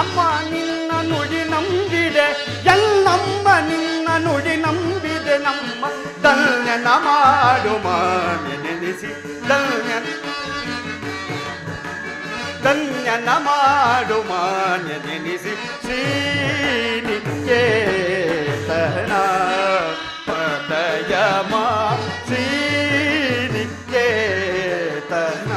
ಅಮ್ಮ ನಿನ್ನ ನುಡಿ ನಂಬಿದೆ ಎಲ್ಲಮ್ಮ ನಿನ್ನ ನುಡಿ ನಂಬಿದೆ ನಮ್ಮ ಧನ್ಯನ ಮಾಡು ಮಾನ್ಯ ನೆನೆಸಿ ಧನ್ಯನ ಮಾಡು ಮಾನ್ಯ ನೆನೆಸಿ ಶ್ರೀನಿಕೇತನ ಪದಯಮ ಶ್ರೀನಿಕೇತನ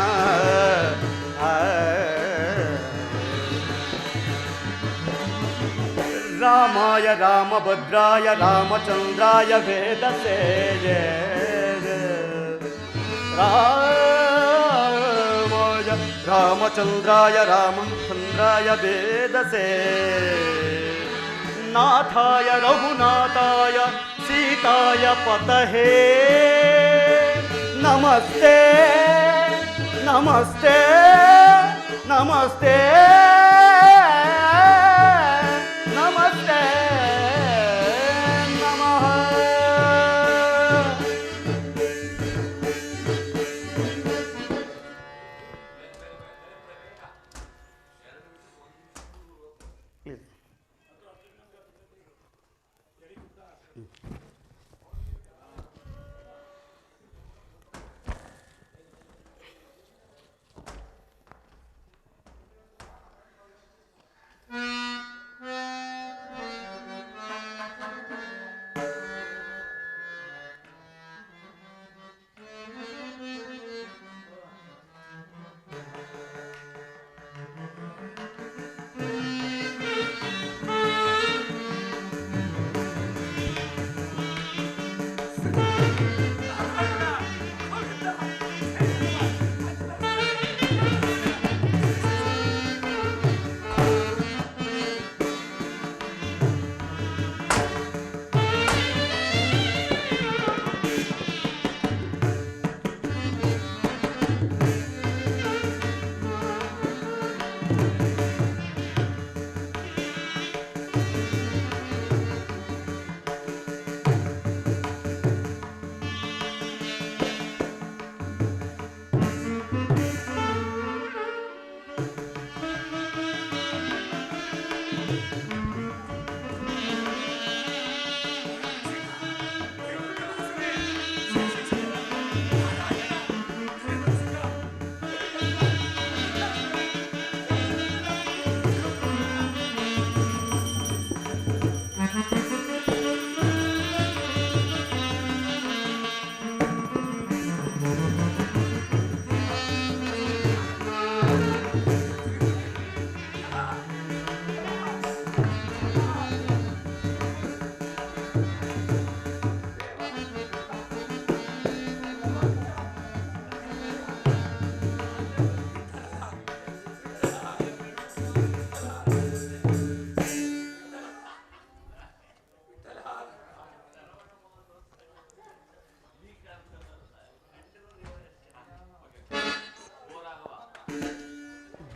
ರಾಮಾಯ ರಾಮಭದ್ರಾಯ ರಾಮಚಂದ್ರಾಯ ವೇದಸೇ ರಾಮಾಯ ರಾಮಚಂದ್ರಾಯ ರಾಮಚಂದ್ರಾಯ ವೇದಸೇ ನಾಥಾಯ ರಘುನಾಥಾಯ सीताय पतहे नमस्ते नमस्ते नमस्ते नमस्ते नमः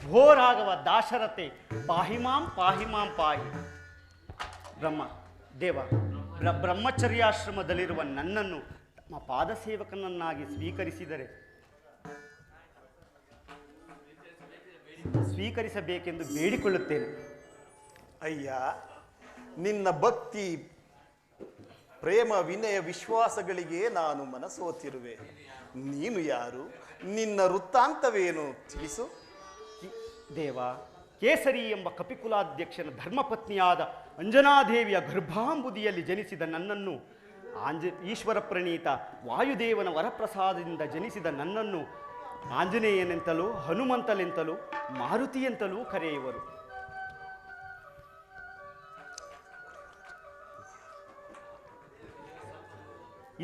भो राघव दाशरथे पाहि मां पाहि ब्रह्म देव ಬ್ರಹ್ಮಚರ್ಯಾಶ್ರಮದಲ್ಲಿರುವ ನನ್ನನ್ನು ತಮ್ಮ ಪಾದಸೇವಕನನ್ನಾಗಿ ಸ್ವೀಕರಿಸಬೇಕೆಂದು ಬೇಡಿಕೊಳ್ಳುತ್ತೇನೆ. ಅಯ್ಯ, ನಿನ್ನ ಭಕ್ತಿ, ಪ್ರೇಮ, ವಿನಯ, ವಿಶ್ವಾಸಗಳಿಗೆ ನಾನು ಮನಸೋತಿರುವೆ. ನೀನು ಯಾರು? ನಿನ್ನ ವೃತ್ತಾಂತವೇನು ತಿಳಿಸು. ದೇವ, ಕೇಸರಿ ಎಂಬ ಕಪಿಕುಲಾಧ್ಯಕ್ಷನ ಧರ್ಮಪತ್ನಿಯಾದ ಅಂಜನಾದೇವಿಯ ಗರ್ಭಾಂಬುದಿಯಲ್ಲಿ ಜನಿಸಿದ ನನ್ನನ್ನು, ಈಶ್ವರ ಪ್ರಣೀತ ವಾಯುದೇವನ ವರಪ್ರಸಾದದಿಂದ ಜನಿಸಿದ ನನ್ನನ್ನು ಆಂಜನೇಯನೆಂತಲೂ ಹನುಮಂತಲೆಂತಲೂ ಮಾರುತಿಯೆಂತಲೂ ಕರೆಯುವರು.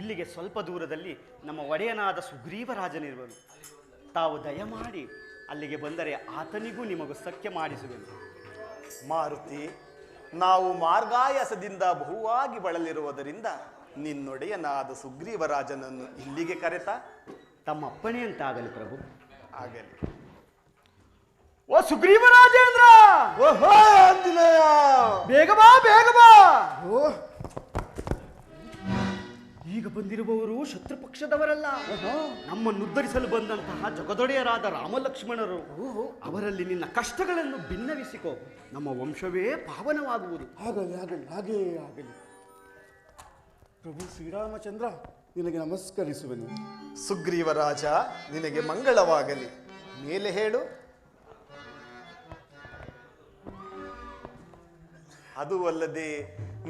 ಇಲ್ಲಿಗೆ ಸ್ವಲ್ಪ ದೂರದಲ್ಲಿ ನಮ್ಮ ಒಡೆಯನಾದ ಸುಗ್ರೀವರಾಜನಿರುವನು. ತಾವು ದಯಮಾಡಿ ಅಲ್ಲಿಗೆ ಬಂದರೆ ಆತನಿಗೂ ನಿಮಗೂ ಸಖ್ಯ ಮಾಡಿಸುವೆನು. ಮಾರುತಿ, ನಾವು ಮಾರ್ಗಾಯಾಸದಿಂದ ಬಹುವಾಗಿ ಬಳಲಿರುವುದರಿಂದ ನಿನ್ನೊಡೆಯನಾದ ಸುಗ್ರೀವರಾಜನನ್ನು ಇಲ್ಲಿಗೆ ಕರೆತ ತಮ್ಮ ಅಪ್ಪಣೆಯಂತಾಗಲಿ ಪ್ರಭು. ಆಗಲಿ. ಓ ಸುಗ್ರೀವರಾಜೇಂದ್ರ, ಓಹೋ ಆಂಜನೇಯ, ಬೇಗ ಬಾ, ಬೇಗ ಬಾ. ಓ ಈಗ ಬಂದಿರುವವರು ಶತ್ರುಪಕ್ಷದವರಲ್ಲ, ನಮ್ಮನ್ನುದ್ಧರಿಸಲು ಬಂದಂತಹ ಜಗದೊಡೆಯರಾದ ರಾಮಲಕ್ಷ್ಮಣರು. ಅವರಲ್ಲಿ ನಿನ್ನ ಕಷ್ಟಗಳನ್ನು ಭಿನ್ನವಿಸಿಕೋ, ನಮ್ಮ ವಂಶವೇ ಪಾವನವಾಗುವುದು. ಆಗಲಿ ಆಗಲಿ, ಹಾಗೇ ಆಗಲಿ. ಪ್ರಭು ಶ್ರೀರಾಮಚಂದ್ರ, ನಿನಗೆ ನಮಸ್ಕರಿಸುವೆನು. ಸುಗ್ರೀವರಾಜ, ನಿನಗೆ ಮಂಗಳವಾಗಲಿ. ಮೇಲೆ ಹೇಳು. ಅದು ಅಲ್ಲದೆ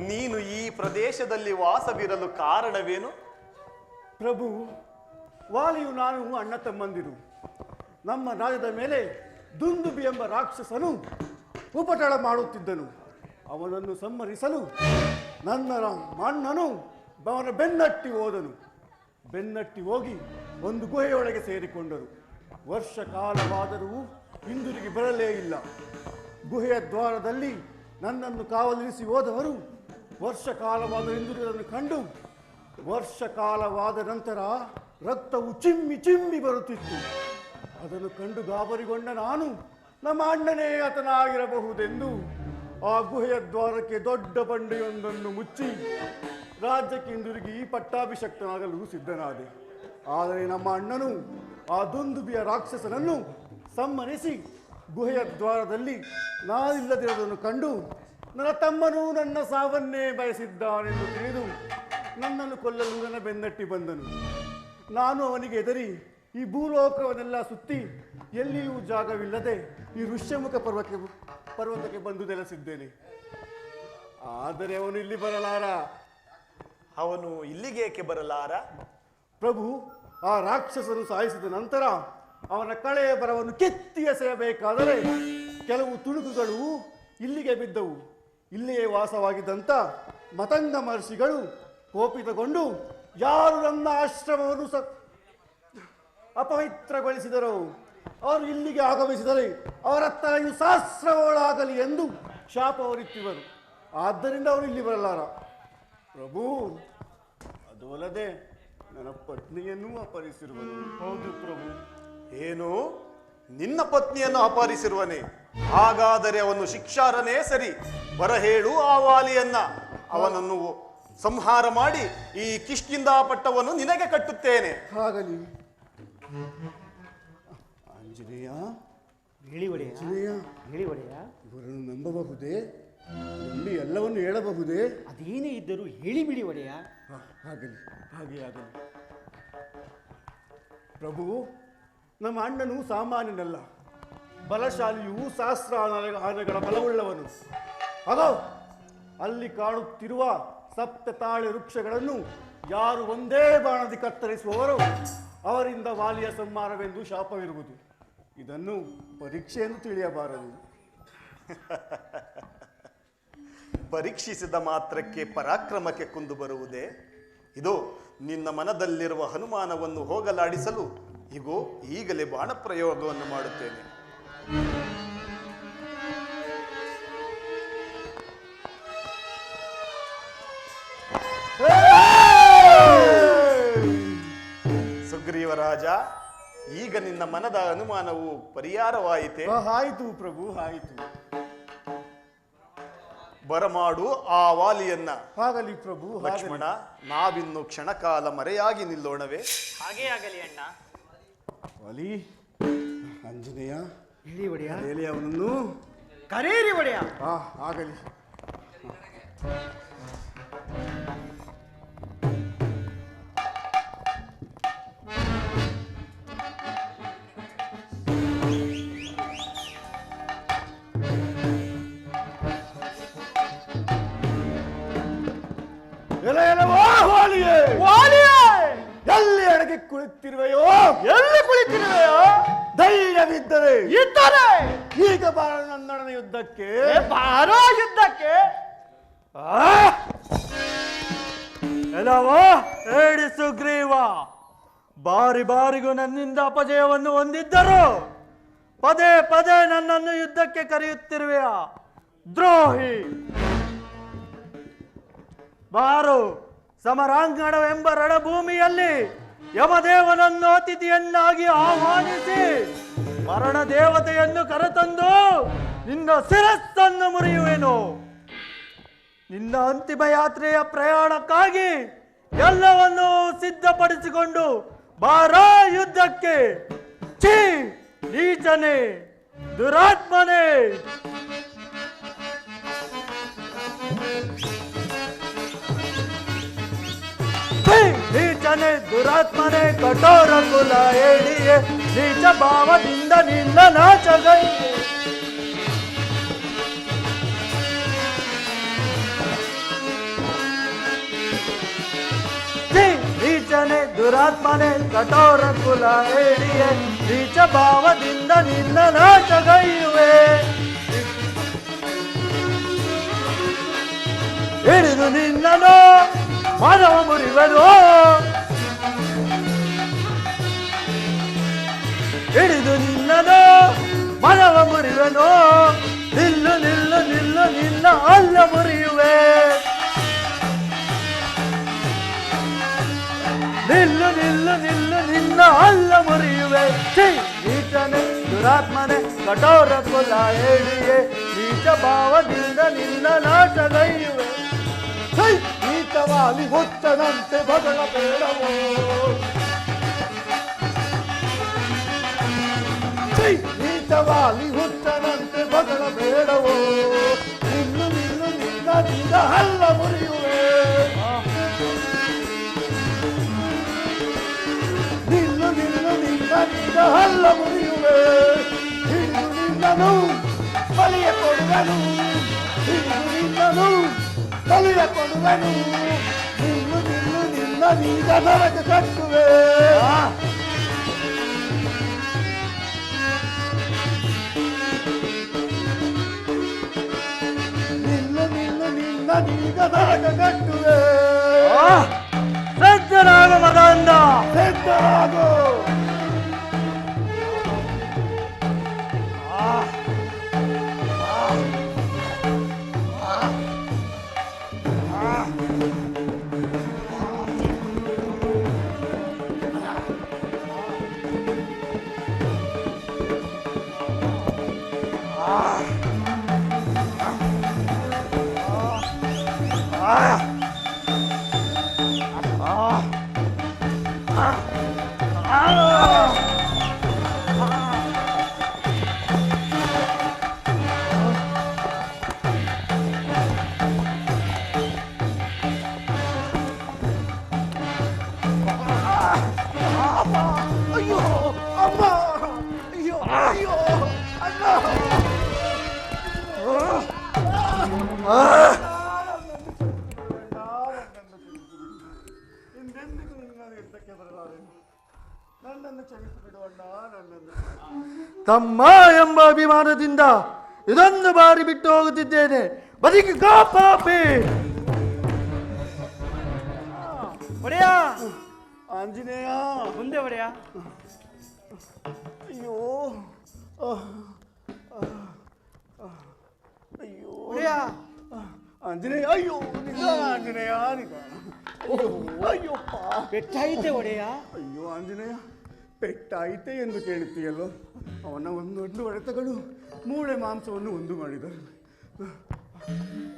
ನೀನು ಈ ಪ್ರದೇಶದಲ್ಲಿ ವಾಸವಿರಲು ಕಾರಣವೇನು? ಪ್ರಭು, ವಾಲಿಯು ನಾನು ಅಣ್ಣ ತಮ್ಮಂದಿರು. ನಮ್ಮ ರಾಜ್ಯದ ಮೇಲೆ ದುಂದುಬಿ ಎಂಬ ರಾಕ್ಷಸನು ಉಪಟಳ ಮಾಡುತ್ತಿದ್ದನು. ಅವನನ್ನು ಸಂಹರಿಸಲು ನನ್ನ ಅಣ್ಣನು ಅವನ ಬೆನ್ನಟ್ಟಿ ಹೋದನು. ಬೆನ್ನಟ್ಟಿ ಹೋಗಿ ಒಂದು ಗುಹೆಯೊಳಗೆ ಸೇರಿಕೊಂಡರು. ವರ್ಷ ಕಾಲವಾದರೂ ಹಿಂದಿರುಗಿ ಬರಲೇ ಇಲ್ಲ. ಗುಹೆಯ ದ್ವಾರದಲ್ಲಿ ನನ್ನನ್ನು ಕಾವಲಿರಿಸಿ ಹೋದವರು ವರ್ಷ ಕಾಲವಾದ ಹಿಂದಿರುಗದನ್ನು ಕಂಡು, ವರ್ಷ ಕಾಲವಾದ ನಂತರ ರಕ್ತವು ಚಿಮ್ಮಿ ಚಿಮ್ಮಿ ಬರುತ್ತಿತ್ತು. ಅದನ್ನು ಕಂಡು ಗಾಬರಿಗೊಂಡ ನಾನು ನಮ್ಮ ಅಣ್ಣನೇ ಆತನಾಗಿರಬಹುದೆಂದು ಆ ಗುಹೆಯ ದ್ವಾರಕ್ಕೆ ದೊಡ್ಡ ಬಂಡೆಯೊಂದನ್ನು ಮುಚ್ಚಿ ರಾಜ್ಯಕ್ಕೆ ಹಿಂದಿರುಗಿ ಪಟ್ಟಾಭಿಷಕ್ತನಾಗಲು ಸಿದ್ಧನಾದೆ. ಆದರೆ ನಮ್ಮ ಅಣ್ಣನು ಆ ದುಂದುಬಿಯ ರಾಕ್ಷಸನನ್ನು ಸಂಹರಿಸಿ ಗುಹೆಯ ದ್ವಾರದಲ್ಲಿ ನಾನಿಲ್ಲದಿರೋದನ್ನು ಕಂಡು ನನ್ನ ತಮ್ಮನು ನನ್ನ ಸಾವನ್ನೇ ಬಯಸಿದ್ದಾನೆಂದು ತಿಳಿದು ನನ್ನನ್ನು ಕೊಲ್ಲಲು ನನ್ನ ಬೆನ್ನಟ್ಟಿ ಬಂದನು. ನಾನು ಅವನಿಗೆ ಎದರಿ ಈ ಭೂಲೋಕವನ್ನೆಲ್ಲ ಸುತ್ತಿ ಎಲ್ಲಿಯೂ ಜಾಗವಿಲ್ಲದೆ ಈ ಋಷ್ಯಮುಖ ಪರ್ವತಕ್ಕೆ ಬಂದು ನೆಲೆಸಿದ್ದೇನೆ. ಆದರೆ ಅವನು ಇಲ್ಲಿ ಬರಲಾರ. ಅವನು ಇಲ್ಲಿಗೇಕೆ ಬರಲಾರ? ಪ್ರಭು, ಆ ರಾಕ್ಷಸನು ಸಾಯಿಸಿದ ನಂತರ ಅವನ ಕಳೆಯ ಬರವನ್ನು ಕೆತ್ತಿ ಎಸೆಯಬೇಕಾದರೆ ಕೆಲವು ತುಣುಕುಗಳು ಇಲ್ಲಿಗೆ ಬಿದ್ದವು. ಇಲ್ಲಿಯೇ ವಾಸವಾಗಿದ್ದಂಥ ಮತಂಗ ಮಹರ್ಷಿಗಳು ಕೋಪಿತಗೊಂಡು ಯಾರು ನನ್ನ ಆಶ್ರಮವನ್ನು ಅಪವಿತ್ರಗೊಳಿಸಿದರೋ ಅವರು ಇಲ್ಲಿಗೆ ಆಗಮಿಸಿದರೆ ಅವರ ತಲೆಯು ಸಹಸ್ರವೊಳಾಗಲಿ ಎಂದು ಶಾಪ ಹೊರಿತ್ತಿವರು. ಆದ್ದರಿಂದ ಅವರು ಇಲ್ಲಿ ಬರಲಾರ. ಪ್ರಭು, ಅದು ಅಲ್ಲದೆ ನನ್ನ ಪತ್ನಿಯನ್ನೂ ಅಪಹರಿಸಿರುವನು. ಹೌದು ಪ್ರಭು. ಏನು? ನಿನ್ನ ಪತ್ನಿಯನ್ನು ಅಪಹರಿಸಿರುವನೇ? ಹಾಗಾದರೆ ಅವನು ಶಿಕ್ಷಾರನೇ ಸರಿ. ಬರಹೇಳು ಆ ವಾಲಿಯನ್ನ. ಅವನನ್ನು ಸಂಹಾರ ಮಾಡಿ ಈ ಕಿಷ್ಕಿಂಧಾ ಪಟ್ಟವನ್ನು ನಿನಗೆ ಕಟ್ಟುತ್ತೇನೆ. ಆಗಲಿ. ಆಂಜನೇಯ, ಹೇಳಿ ಒಡೆಯ, ಆಂಜನೇಯ, ಹೇಳಿ ಒಡೆಯ. ಇವರನ್ನು ನಂಬಬಹುದೇ? ನಂಬಿ ಎಲ್ಲವನ್ನು ಹೇಳಬಹುದೇ? ಅದೇನೇ ಇದ್ದರೂ ಹೇಳಿಬಿಡಿ ಒಡೆಯ. ಆಗಲಿ, ಹಾಗೆ ಆಗಲಿ. ಪ್ರಭು, ನಮ್ಮ ಅಣ್ಣನು ಸಾಮಾನ್ಯನಲ್ಲ. ಬಲಶಾಲಿಯೂ ಸಹಸ್ರ ಆನೆಗಳ ಬಲವುಳ್ಳವನು. ಅದೋ ಅಲ್ಲಿ ಕಾಣುತ್ತಿರುವ ಸಪ್ತ ತಾಳೆ ವೃಕ್ಷಗಳನ್ನು ಯಾರು ಒಂದೇ ಬಾಣದಿ ಕತ್ತರಿಸುವವರು ಅವರಿಂದ ವಾಲಿಯ ಸಂಹಾರವೆಂದು ಶಾಪವಿರುವುದು. ಇದನ್ನು ಪರೀಕ್ಷೆಯನ್ನು ತಿಳಿಯಬಾರದು. ಪರೀಕ್ಷಿಸಿದ ಮಾತ್ರಕ್ಕೆ ಪರಾಕ್ರಮಕ್ಕೆ ಕುಂದು ಬರುವುದೇ? ಇದು ನಿನ್ನ ಮನದಲ್ಲಿರುವ ಹನುಮಾನವನ್ನು ಹೋಗಲಾಡಿಸಲು ಇಗೋ ಈಗಲೇ ಬಾಣ ಪ್ರಯೋಗವನ್ನು ಮಾಡುತ್ತೇನೆ. ಸುಗ್ರೀವರಾಜ, ಈಗ ನಿನ್ನ ಮನದ ಅನುಮಾನವು ಪರಿಹಾರವಾಯಿತೆ? ಆಯಿತು ಪ್ರಭು, ಆಯಿತು. ಬರಮಾಡು ಆ ವಾಲಿಯನ್ನ. ಆಗಲಿ ಪ್ರಭು. ಲಕ್ಷ್ಮಣ, ನಾವಿನ್ನು ಕ್ಷಣಕಾಲ ಮರೆಯಾಗಿ ನಿಲ್ಲೋಣವೇ? ಹಾಗೇ ಆಗಲಿ ಅಣ್ಣ. ವಾಲಿ, ಆಂಜನೇಯ ಹೇಳಿ ಒಡೆಯ. ಹೇಳಿ ಅವನನ್ನು. ಕರೇರಿ ಒಡೆಯ. ಆಗಲಿ. ಎಲ್ಲಿ ಅಡಗಿ ಕುಳಿತಿರುವೆಯೋ? ಎಲ್ಲಿ ಕುಳಿತಿರುವೆಯೋ? ಧೈರ್ಯವಿದ್ದರೆ ಇದ್ದರೆ ಈಗ ಬಾರ ನನ್ನೊಡನೆ ಯುದ್ಧಕ್ಕೆ. ಬಾರೋ ಯುದ್ಧಕ್ಕೆ. ಎಲ್ಲವೋ ಹೇಳಿ ಸುಗ್ರೀವ, ಬಾರಿ ಬಾರಿಗೂ ನನ್ನಿಂದ ಅಪಜಯವನ್ನು ಹೊಂದಿದ್ದರು ಪದೇ ಪದೇ ನನ್ನನ್ನು ಯುದ್ಧಕ್ಕೆ ಕರೆಯುತ್ತಿರುವೆಯ ದ್ರೋಹಿ. ಬಾರು, ಸಮರಾಂಗಣವೆಂಬ ರಣಭೂಮಿಯಲ್ಲಿ ಯಮದೇವನನ್ನು ಅತಿಥಿಯನ್ನಾಗಿ ಆಹ್ವಾನಿಸಿ ಮರಣ ದೇವತೆಯನ್ನು ಕರೆತಂದು ನಿನ್ನ ಶಿರಸ್ಸನ್ನು ಮುರಿಯುವೆನು. ನಿನ್ನ ಅಂತಿಮ ಯಾತ್ರೆಯ ಪ್ರಯಾಣಕ್ಕಾಗಿ ಎಲ್ಲವನ್ನೂ ಸಿದ್ಧಪಡಿಸಿಕೊಂಡು ಬಾರಾ ಯುದ್ಧಕ್ಕೆ. ಛೀ, ನೀಚನೆ, ದುರಾತ್ಮನೆ. ನೀಚನೆ, ದುರಾತ್ಮನೆ, ಕಠೋರ ಕುಲ ಏಳಿಯೇ, ನೀಚ ಭಾವದಿಂದ ನಿನ್ನ ನಾಚಗೈಯೇ. ನೀಚನೆ, ದುರಾತ್ಮನೆ, ಕಠೋರ ಕುಲ ಏಳಿಯೇ, ನೀಚ ಭಾವದಿಂದ ನಿನ್ನ ನಾಚಗೈಯುವೆ. ಹಿಡಿದು ನಿನ್ನನು ಮನವ ಮುರಿವೆನು, ಹಿಡಿದು ನಿನ್ನನು ಮನವ ಮುರಿವೆನು. ನಿಲ್ಲು ನಿಲ್ಲು ನಿಲ್ಲು ನಿನ್ನ ಅಲ್ಲ ಮುರಿಯುವೆ. ನಿಲ್ಲು ನಿಲ್ಲು ನಿಲ್ಲು ನಿನ್ನ ಅಲ್ಲ ಮುರಿಯುವೆ. ನೀಚನೆ, ದುರಾತ್ಮನೆ, ಕಠೋರ ಕುಲ ಏಳಿಯೇ, ನೀಚ ಭಾವದಿಂದ ನಿನ್ನ ನಾಟಗೈಯುವೆ. ನೀಚವಾಗಿ ಹುಚ್ಚನಂತೆ ಬದಲ ಬೇಡವೋ. ನೀಚವಾಗಿ ಹುಚ್ಚನಂತೆ ಬದಲ ಬೇಡವೋ. ನಿಲ್ಲು ನಿಲ್ಲು ನಿನ್ನ ನಿನ್ನ ಹಲ್ಲ ಮುರಿಯುವೆ. ನಿಲ್ಲು ನಿಲ್ಲು ನಿನ್ನ ನಿನ್ನ ಹಲ್ಲ ಮುರಿಯುವೆ. ಹಿಡಿದು ನಿನ್ನನು ಬಲಿಯ ಕೊಡುವನು, ಹಿಡಿದು ನಿನ್ನನು ಬಲಿಯ ಕೊಡುವನು. ನಿಲ್ಲು ನಿಲ್ಲು ನಿನ್ನ ನಿನ್ನ ನರಕ ಕಟ್ಟುವೆ. ನಿಲ್ಲು ನಿಲ್ಲು ನಿನ್ನ ನಿನ್ನ ನರಕ ಕಟ್ಟುವೆ. ಸಿದ್ಧರಾಗು ಮಗಂದ, ಸಿದ್ಧರಾಗು. ಅಯ್ಯೋ ಅಮ್ಮ, ಅಯ್ಯೋ ಅಯ್ಯೋ ಅಣ್ಣ. ಹಿಂದೆಂದಿಗೂ ನಿನ್ನ ಯುದ್ಧಕ್ಕೆ ಬರಲಾರೆನು. ನನ್ನನ್ನು ಕ್ಷಮಿಸಿ ಬಿಡುವಣ್ಣ, ನನ್ನನ್ನು. ತಮ್ಮ ಎಂಬ ಅಭಿಮಾನದಿಂದ ಇದೊಂದು ಬಾರಿ ಬಿಟ್ಟು ಹೋಗುತ್ತಿದ್ದೇನೆ. ಬದುಕಿ ಕಾಪಾಪಿ. ಒಡೆಯ, ಆಂಜನೇಯ ಮುಂದೆ ಒಡೆಯ. ಅಯ್ಯೋ ಅಯ್ಯೋ ಒಡೆಯ, ಆಂಜನೇಯ. ಅಯ್ಯೋ ನಿಧಾನ ಆಂಜನೇಯ, ನಿಧಾನ. ಅಯ್ಯೋಪ್ಪ, ಪೆಟ್ಟಾಯಿತೆ ಒಡೆಯ. ಅಯ್ಯೋ ಆಂಜನೇಯ, ಪೆಟ್ಟಾಯಿತೆ ಎಂದು ಕೇಳುತ್ತೀಯಲ್ಲೋ. ಅವನ ಒಂದೊಂದು ಹೊಡೆತಗಳು ಮೂಳೆ ಮಾಂಸವನ್ನು ಒಂದು ಮಾಡಿದರು.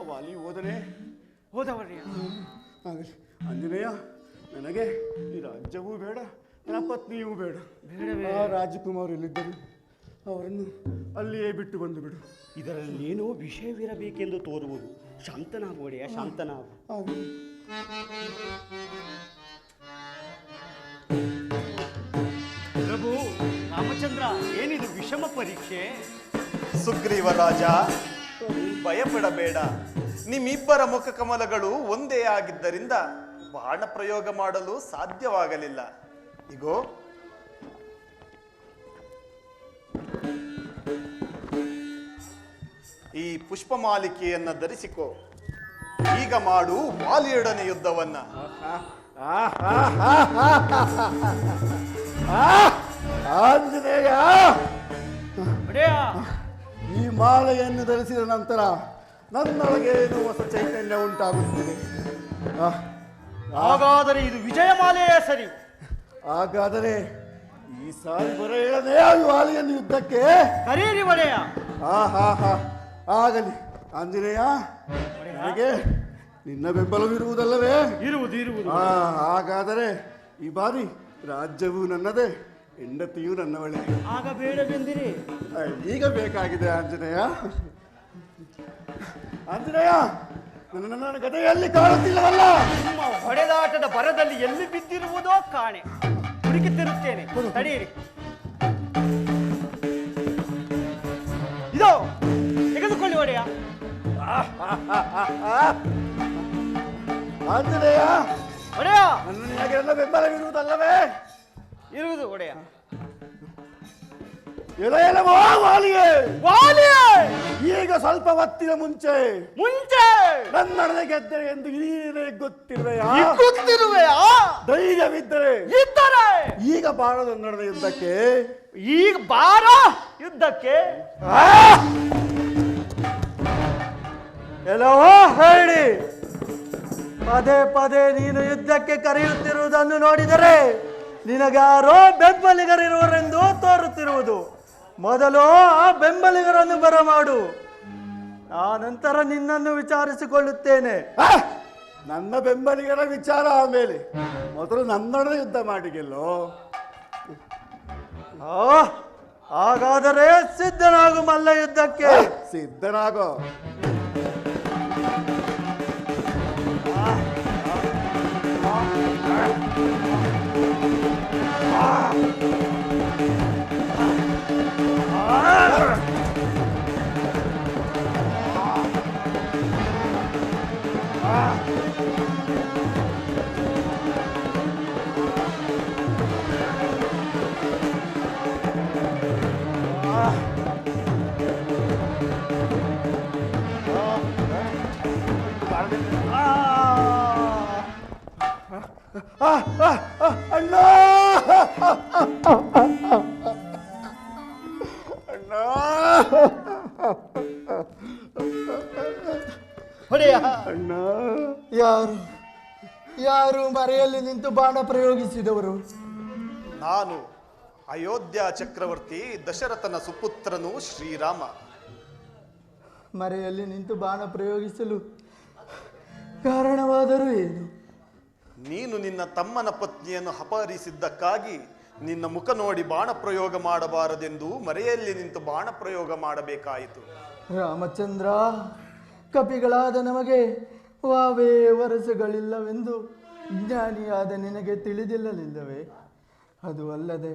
ವಾಲಿ ಹೋದರೆ ಹೋದ ಒಡೆಯ. ಆಗಲಿ ಆಂಜನೇಯ, ನನಗೆ ಈ ರಾಜ್ಯವೂ ಬೇಡ, ನನ್ನ ಪತ್ನಿಯೂ ಬೇಡ. ಆ ರಾಜಕುಮಾರ್ ಎಲ್ಲಿದ್ದರು ಅವರನ್ನು ಅಲ್ಲಿಯೇ ಬಿಟ್ಟು ಬಂದು ಬಿಡು. ಇದರಲ್ಲೇನೋ ವಿಷಯವಿರಬೇಕೆಂದು ತೋರುವುದು. ಶಾಂತನಾಗು ಒಡೆಯ, ಶಾಂತನಾಗು. ಆಗಲಿ. ಪ್ರಭು ರಾಮಚಂದ್ರ, ಏನಿದು ವಿಷಮ ಪರೀಕ್ಷೆ? ಸುಗ್ರೀವ ರಾಜ, ಭಯಪಡಬೇಡ. ನಿಮ್ಮಿಬ್ಬರ ಮುಖ ಕಮಲಗಳು ಒಂದೇ ಆಗಿದ್ದರಿಂದ ಬಾಣ ಪ್ರಯೋಗ ಮಾಡಲು ಸಾಧ್ಯವಾಗಲಿಲ್ಲ. ಇಗೋ ಈ ಪುಷ್ಪಮಾಲಿಕೆಯನ್ನ ಧರಿಸಿಕೋ. ಈಗ ಮಾಡು ವಾಲಿಯೊಡನೆ ಯುದ್ಧವನ್ನ. ಆಂಜನೇಯ, ಒಡೆಯ, ಈ ಮಾಲೆಯನ್ನು ಧರಿಸಿದ ನಂತರ ನನ್ನೊಳಗೆ ಏನೋ ಹೊಸ ಚೈತನ್ಯ ಉಂಟಾಗುತ್ತಿದೆ. ಹಾಗಾದರೆ ಇದು ವಿಜಯಮಾಲೆಯೇ ಸರಿ. ಹಾಗಾದರೆ ಈ ಸಾರಿ ಬರೆಯನೇ ವಾಲಿಯನ್ನು ಯುದ್ಧಕ್ಕೆ ಕರೀರಿ ಒಡೆಯ. ಆಗಲಿ ಆಂಜನೇಯ, ನನಗೆ ನಿನ್ನ ಬೆಂಬಲವಿರುವುದಲ್ಲವೇ? ಇರುವುದು. ಹಾಗಾದರೆ ಈ ಬಾರಿ ರಾಜ್ಯವೂ ನನ್ನದೇ, ಹೆಂಡತಿಯೂ ನನ್ನವಳೆ. ಆಗ ಬೇಡವೆಂದಿರಿ. ಈಗ ಬೇಕಾಗಿದೆ ಆಂಜನೇಯ. ಆಂಜನೇಯ, ನನ್ನ ಗದೆಯಲ್ಲಿ ಕಾಣುತ್ತಿಲ್ಲವಲ್ಲ? ನಿಮ್ಮ ಹೊಡೆದಾಟದ ಬರದಲ್ಲಿ ಎಲ್ಲಿ ಬಿದ್ದಿರುವುದೋ ಕಾಣೆ. ಹುಡುಕುತ್ತಿರುತ್ತೇನೆ, ತಡೆಯಿರಿ. ಇದೋ ತೆಗೆದುಕೊಳ್ಳಿ ಒಡೆಯ. ಆಂಜನೇಯ, ಒಡೆಯ, ನಿನಗೆ ನನ್ನ ಬೆಂಬಲವಿರುವುದಲ್ಲವೇ? ಇರುವುದು ಒಡೆಯ. ವಾಲಿಯೇ, ಈಗ ಸ್ವಲ್ಪ ಹೊತ್ತಿನ ಮುಂಚೆ ನನ್ನೊಡನೆ ಗೆದ್ದರೆ ಎಂದು ಹಿರಿಯರೇ ಗೊತ್ತಿರುವೆಯಾ? ಧೈರ್ಯವಿದ್ದರೆ ಈಗ ಬಾರ ನನ್ನೊಡನೆ ಯುದ್ಧಕ್ಕೆ. ಈಗ ಬಾರ ಯುದ್ಧಕ್ಕೆ. ಎಲ್ಲವೋ ಹೇಳಿ. ಪದೇ ಪದೇ ನೀನು ಯುದ್ಧಕ್ಕೆ ಕರೆಯುತ್ತಿರುವುದನ್ನು ನೋಡಿದರೆ ನಿನಗಾರೋ ಬೆಂಬಲಿಗರಿರುವರೆಂದು ತೋರುತ್ತಿರುವುದು. ಮೊದಲು ಆ ಬೆಂಬಲಿಗರನ್ನು ಬರಮಾಡು, ಆ ನಂತರ ನಿನ್ನನ್ನು ವಿಚಾರಿಸಿಕೊಳ್ಳುತ್ತೇನೆ. ನನ್ನ ಬೆಂಬಲಿಗರ ವಿಚಾರ ಆಮೇಲೆ, ಮೊದಲು ನನ್ನೊಡನೆ ಯುದ್ಧ ಮಾಡಿ ಗೆಲ್ಲೋ. ಹಾಗಾದರೆ ಸಿದ್ಧನಾಗು ಮಲ್ಲ ಯುದ್ಧಕ್ಕೆ. ಸಿದ್ಧನಾಗೋ. ಅಣ್ಣ, ಅಣ್ಣ, ಹೊಡೆಯ. ಅಣ್ಣ, ಯಾರು ಮರೆಯಲ್ಲಿ ನಿಂತು ಬಾಣ ಪ್ರಯೋಗಿಸಿದವರು? ನಾನು ಅಯೋಧ್ಯ ಚಕ್ರವರ್ತಿ ದಶರಥನ ಸುಪುತ್ರನು ಶ್ರೀರಾಮ. ಮರೆಯಲ್ಲಿ ನಿಂತು ಬಾಣ ಪ್ರಯೋಗಿಸಲು ಕಾರಣವಾದರೂ ಏನು? ನೀನು ನಿನ್ನ ತಮ್ಮನ ಪತ್ನಿಯನ್ನು ಅಪಹರಿಸಿದ್ದಕ್ಕಾಗಿ ನಿನ್ನ ಮುಖ ನೋಡಿ ಬಾಣ ಪ್ರಯೋಗ ಮಾಡಬಾರದೆಂದು ಮರೆಯಲ್ಲಿ ನಿಂತು ಬಾಣ ಪ್ರಯೋಗ ಮಾಡಬೇಕಾಯಿತು. ರಾಮಚಂದ್ರ, ಕಪಿಗಳಾದ ನಮಗೆ ವಾವೇ ವರಸೆಗಳಿಲ್ಲವೆಂದು ಜ್ಞಾನಿಯಾದ ನಿನಗೆ ತಿಳಿದಿಲ್ಲಲಿಲ್ಲವೇ? ಅದು ಅಲ್ಲದೆ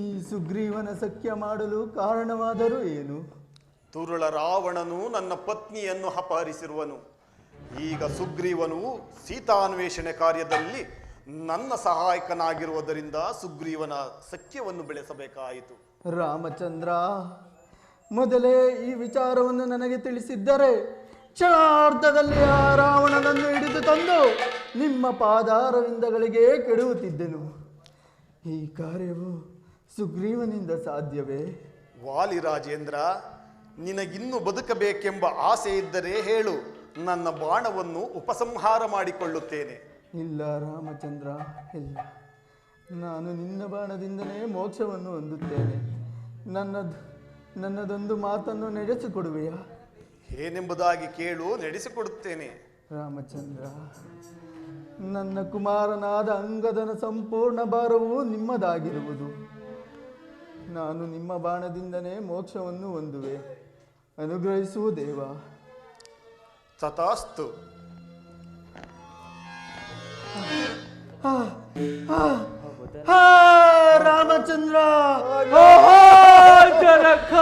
ಈ ಸುಗ್ರೀವನ ಸಖ್ಯ ಮಾಡಲು ಕಾರಣವಾದರೂ ಏನು? ತುರುಳ ರಾವಣನು ನನ್ನ ಪತ್ನಿಯನ್ನು ಅಪಹರಿಸಿರುವನು. ಈಗ ಸುಗ್ರೀವನು ಸೀತಾನ್ವೇಷಣೆ ಕಾರ್ಯದಲ್ಲಿ ನನ್ನ ಸಹಾಯಕನಾಗಿರುವುದರಿಂದ ಸುಗ್ರೀವನ ಸಖ್ಯವನ್ನು ಬೆಳೆಸಬೇಕಾಯಿತು. ರಾಮಚಂದ್ರ, ಮೊದಲೇ ಈ ವಿಚಾರವನ್ನು ನನಗೆ ತಿಳಿಸಿದ್ದರೆ ಕ್ಷಣಾರ್ಧದಲ್ಲಿ ಆ ರಾವಣನನ್ನು ಹಿಡಿದು ತಂದು ನಿಮ್ಮ ಪಾದಾರವಿಂದಗಳಿಗೆ ಕೆಡುವುತ್ತಿದ್ದೆನು. ಈ ಕಾರ್ಯವು ಸುಗ್ರೀವನಿಂದ ಸಾಧ್ಯವೇ? ವಾಲಿರಾಜೇಂದ್ರ, ನಿನಗಿನ್ನು ಬದುಕಬೇಕೆಂಬ ಆಸೆ ಇದ್ದರೆ ಹೇಳು, ನನ್ನ ಬಾಣವನ್ನು ಉಪಸಂಹಾರ ಮಾಡಿಕೊಳ್ಳುತ್ತೇನೆ. ಇಲ್ಲ ರಾಮಚಂದ್ರ, ಇಲ್ಲ. ನಾನು ನಿನ್ನ ಬಾಣದಿಂದಲೇ ಮೋಕ್ಷವನ್ನು ಹೊಂದುತ್ತೇನೆ. ನನ್ನದೊಂದು ಮಾತನ್ನು ನಡೆಸಿಕೊಡುವೆಯಾ? ಏನೆಂಬುದಾಗಿ ಕೇಳು, ನಡೆಸಿಕೊಡುತ್ತೇನೆ. ರಾಮಚಂದ್ರ, ನನ್ನ ಕುಮಾರನಾದ ಅಂಗದನ ಸಂಪೂರ್ಣ ಭಾರವು ನಿಮ್ಮದಾಗಿರುವುದು. ನಾನು ನಿಮ್ಮ ಬಾಣದಿಂದನೇ ಮೋಕ್ಷವನ್ನು ಹೊಂದುವೆ. ಅನುಗ್ರಹಿಸು ದೇವ. ತಥಾಸ್ತು. ರಾಮಚಂದ್ರ, ಜನಕ,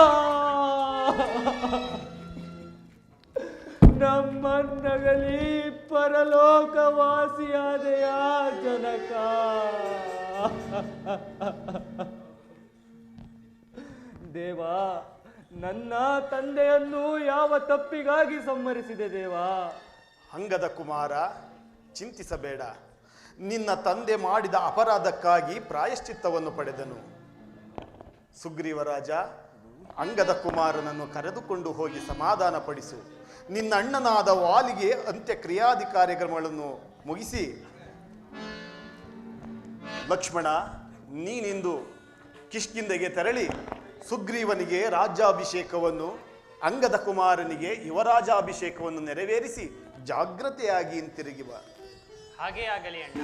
ನಮ್ಮನ್ನಗಲಿ ಪರಲೋಕವಾಸಿಯಾದೆಯ ಜನಕ. ದೇವ, ನನ್ನ ತಂದೆಯನ್ನು ಯಾವ ತಪ್ಪಿಗಾಗಿ ಸಂಹರಿಸಿದೆ ದೇವ? ಅಂಗದ ಕುಮಾರ, ಚಿಂತಿಸಬೇಡ. ನಿನ್ನ ತಂದೆ ಮಾಡಿದ ಅಪರಾಧಕ್ಕಾಗಿ ಪ್ರಾಯಶ್ಚಿತ್ತವನ್ನು ಪಡೆದನು. ಸುಗ್ರೀವರಾಜ, ಅಂಗದ ಕುಮಾರನನ್ನು ಕರೆದುಕೊಂಡು ಹೋಗಿ ಸಮಾಧಾನ ಪಡಿಸು. ನಿನ್ನ ಅಣ್ಣನಾದ ವಾಲಿಗೆ ಅಂತ್ಯಕ್ರಿಯಾದಿ ಕಾರ್ಯಕ್ರಮಗಳನ್ನು ಮುಗಿಸಿ, ಲಕ್ಷ್ಮಣ, ನೀನಿಂದು ಕಿಷ್ಕಿಂಧೆಗೆ ತೆರಳಿ ಸುಗ್ರೀವನಿಗೆ ರಾಜ್ಯಾಭಿಷೇಕವನ್ನು, ಅಂಗದ ಕುಮಾರನಿಗೆ ಯುವರಾಜಾಭಿಷೇಕವನ್ನು ನೆರವೇರಿಸಿ ಜಾಗ್ರತೆಯಾಗಿ ಹಿಂತಿರುಗಿ ಬಾ. ಹಾಗೇ ಆಗಲಿ ಅಣ್ಣ.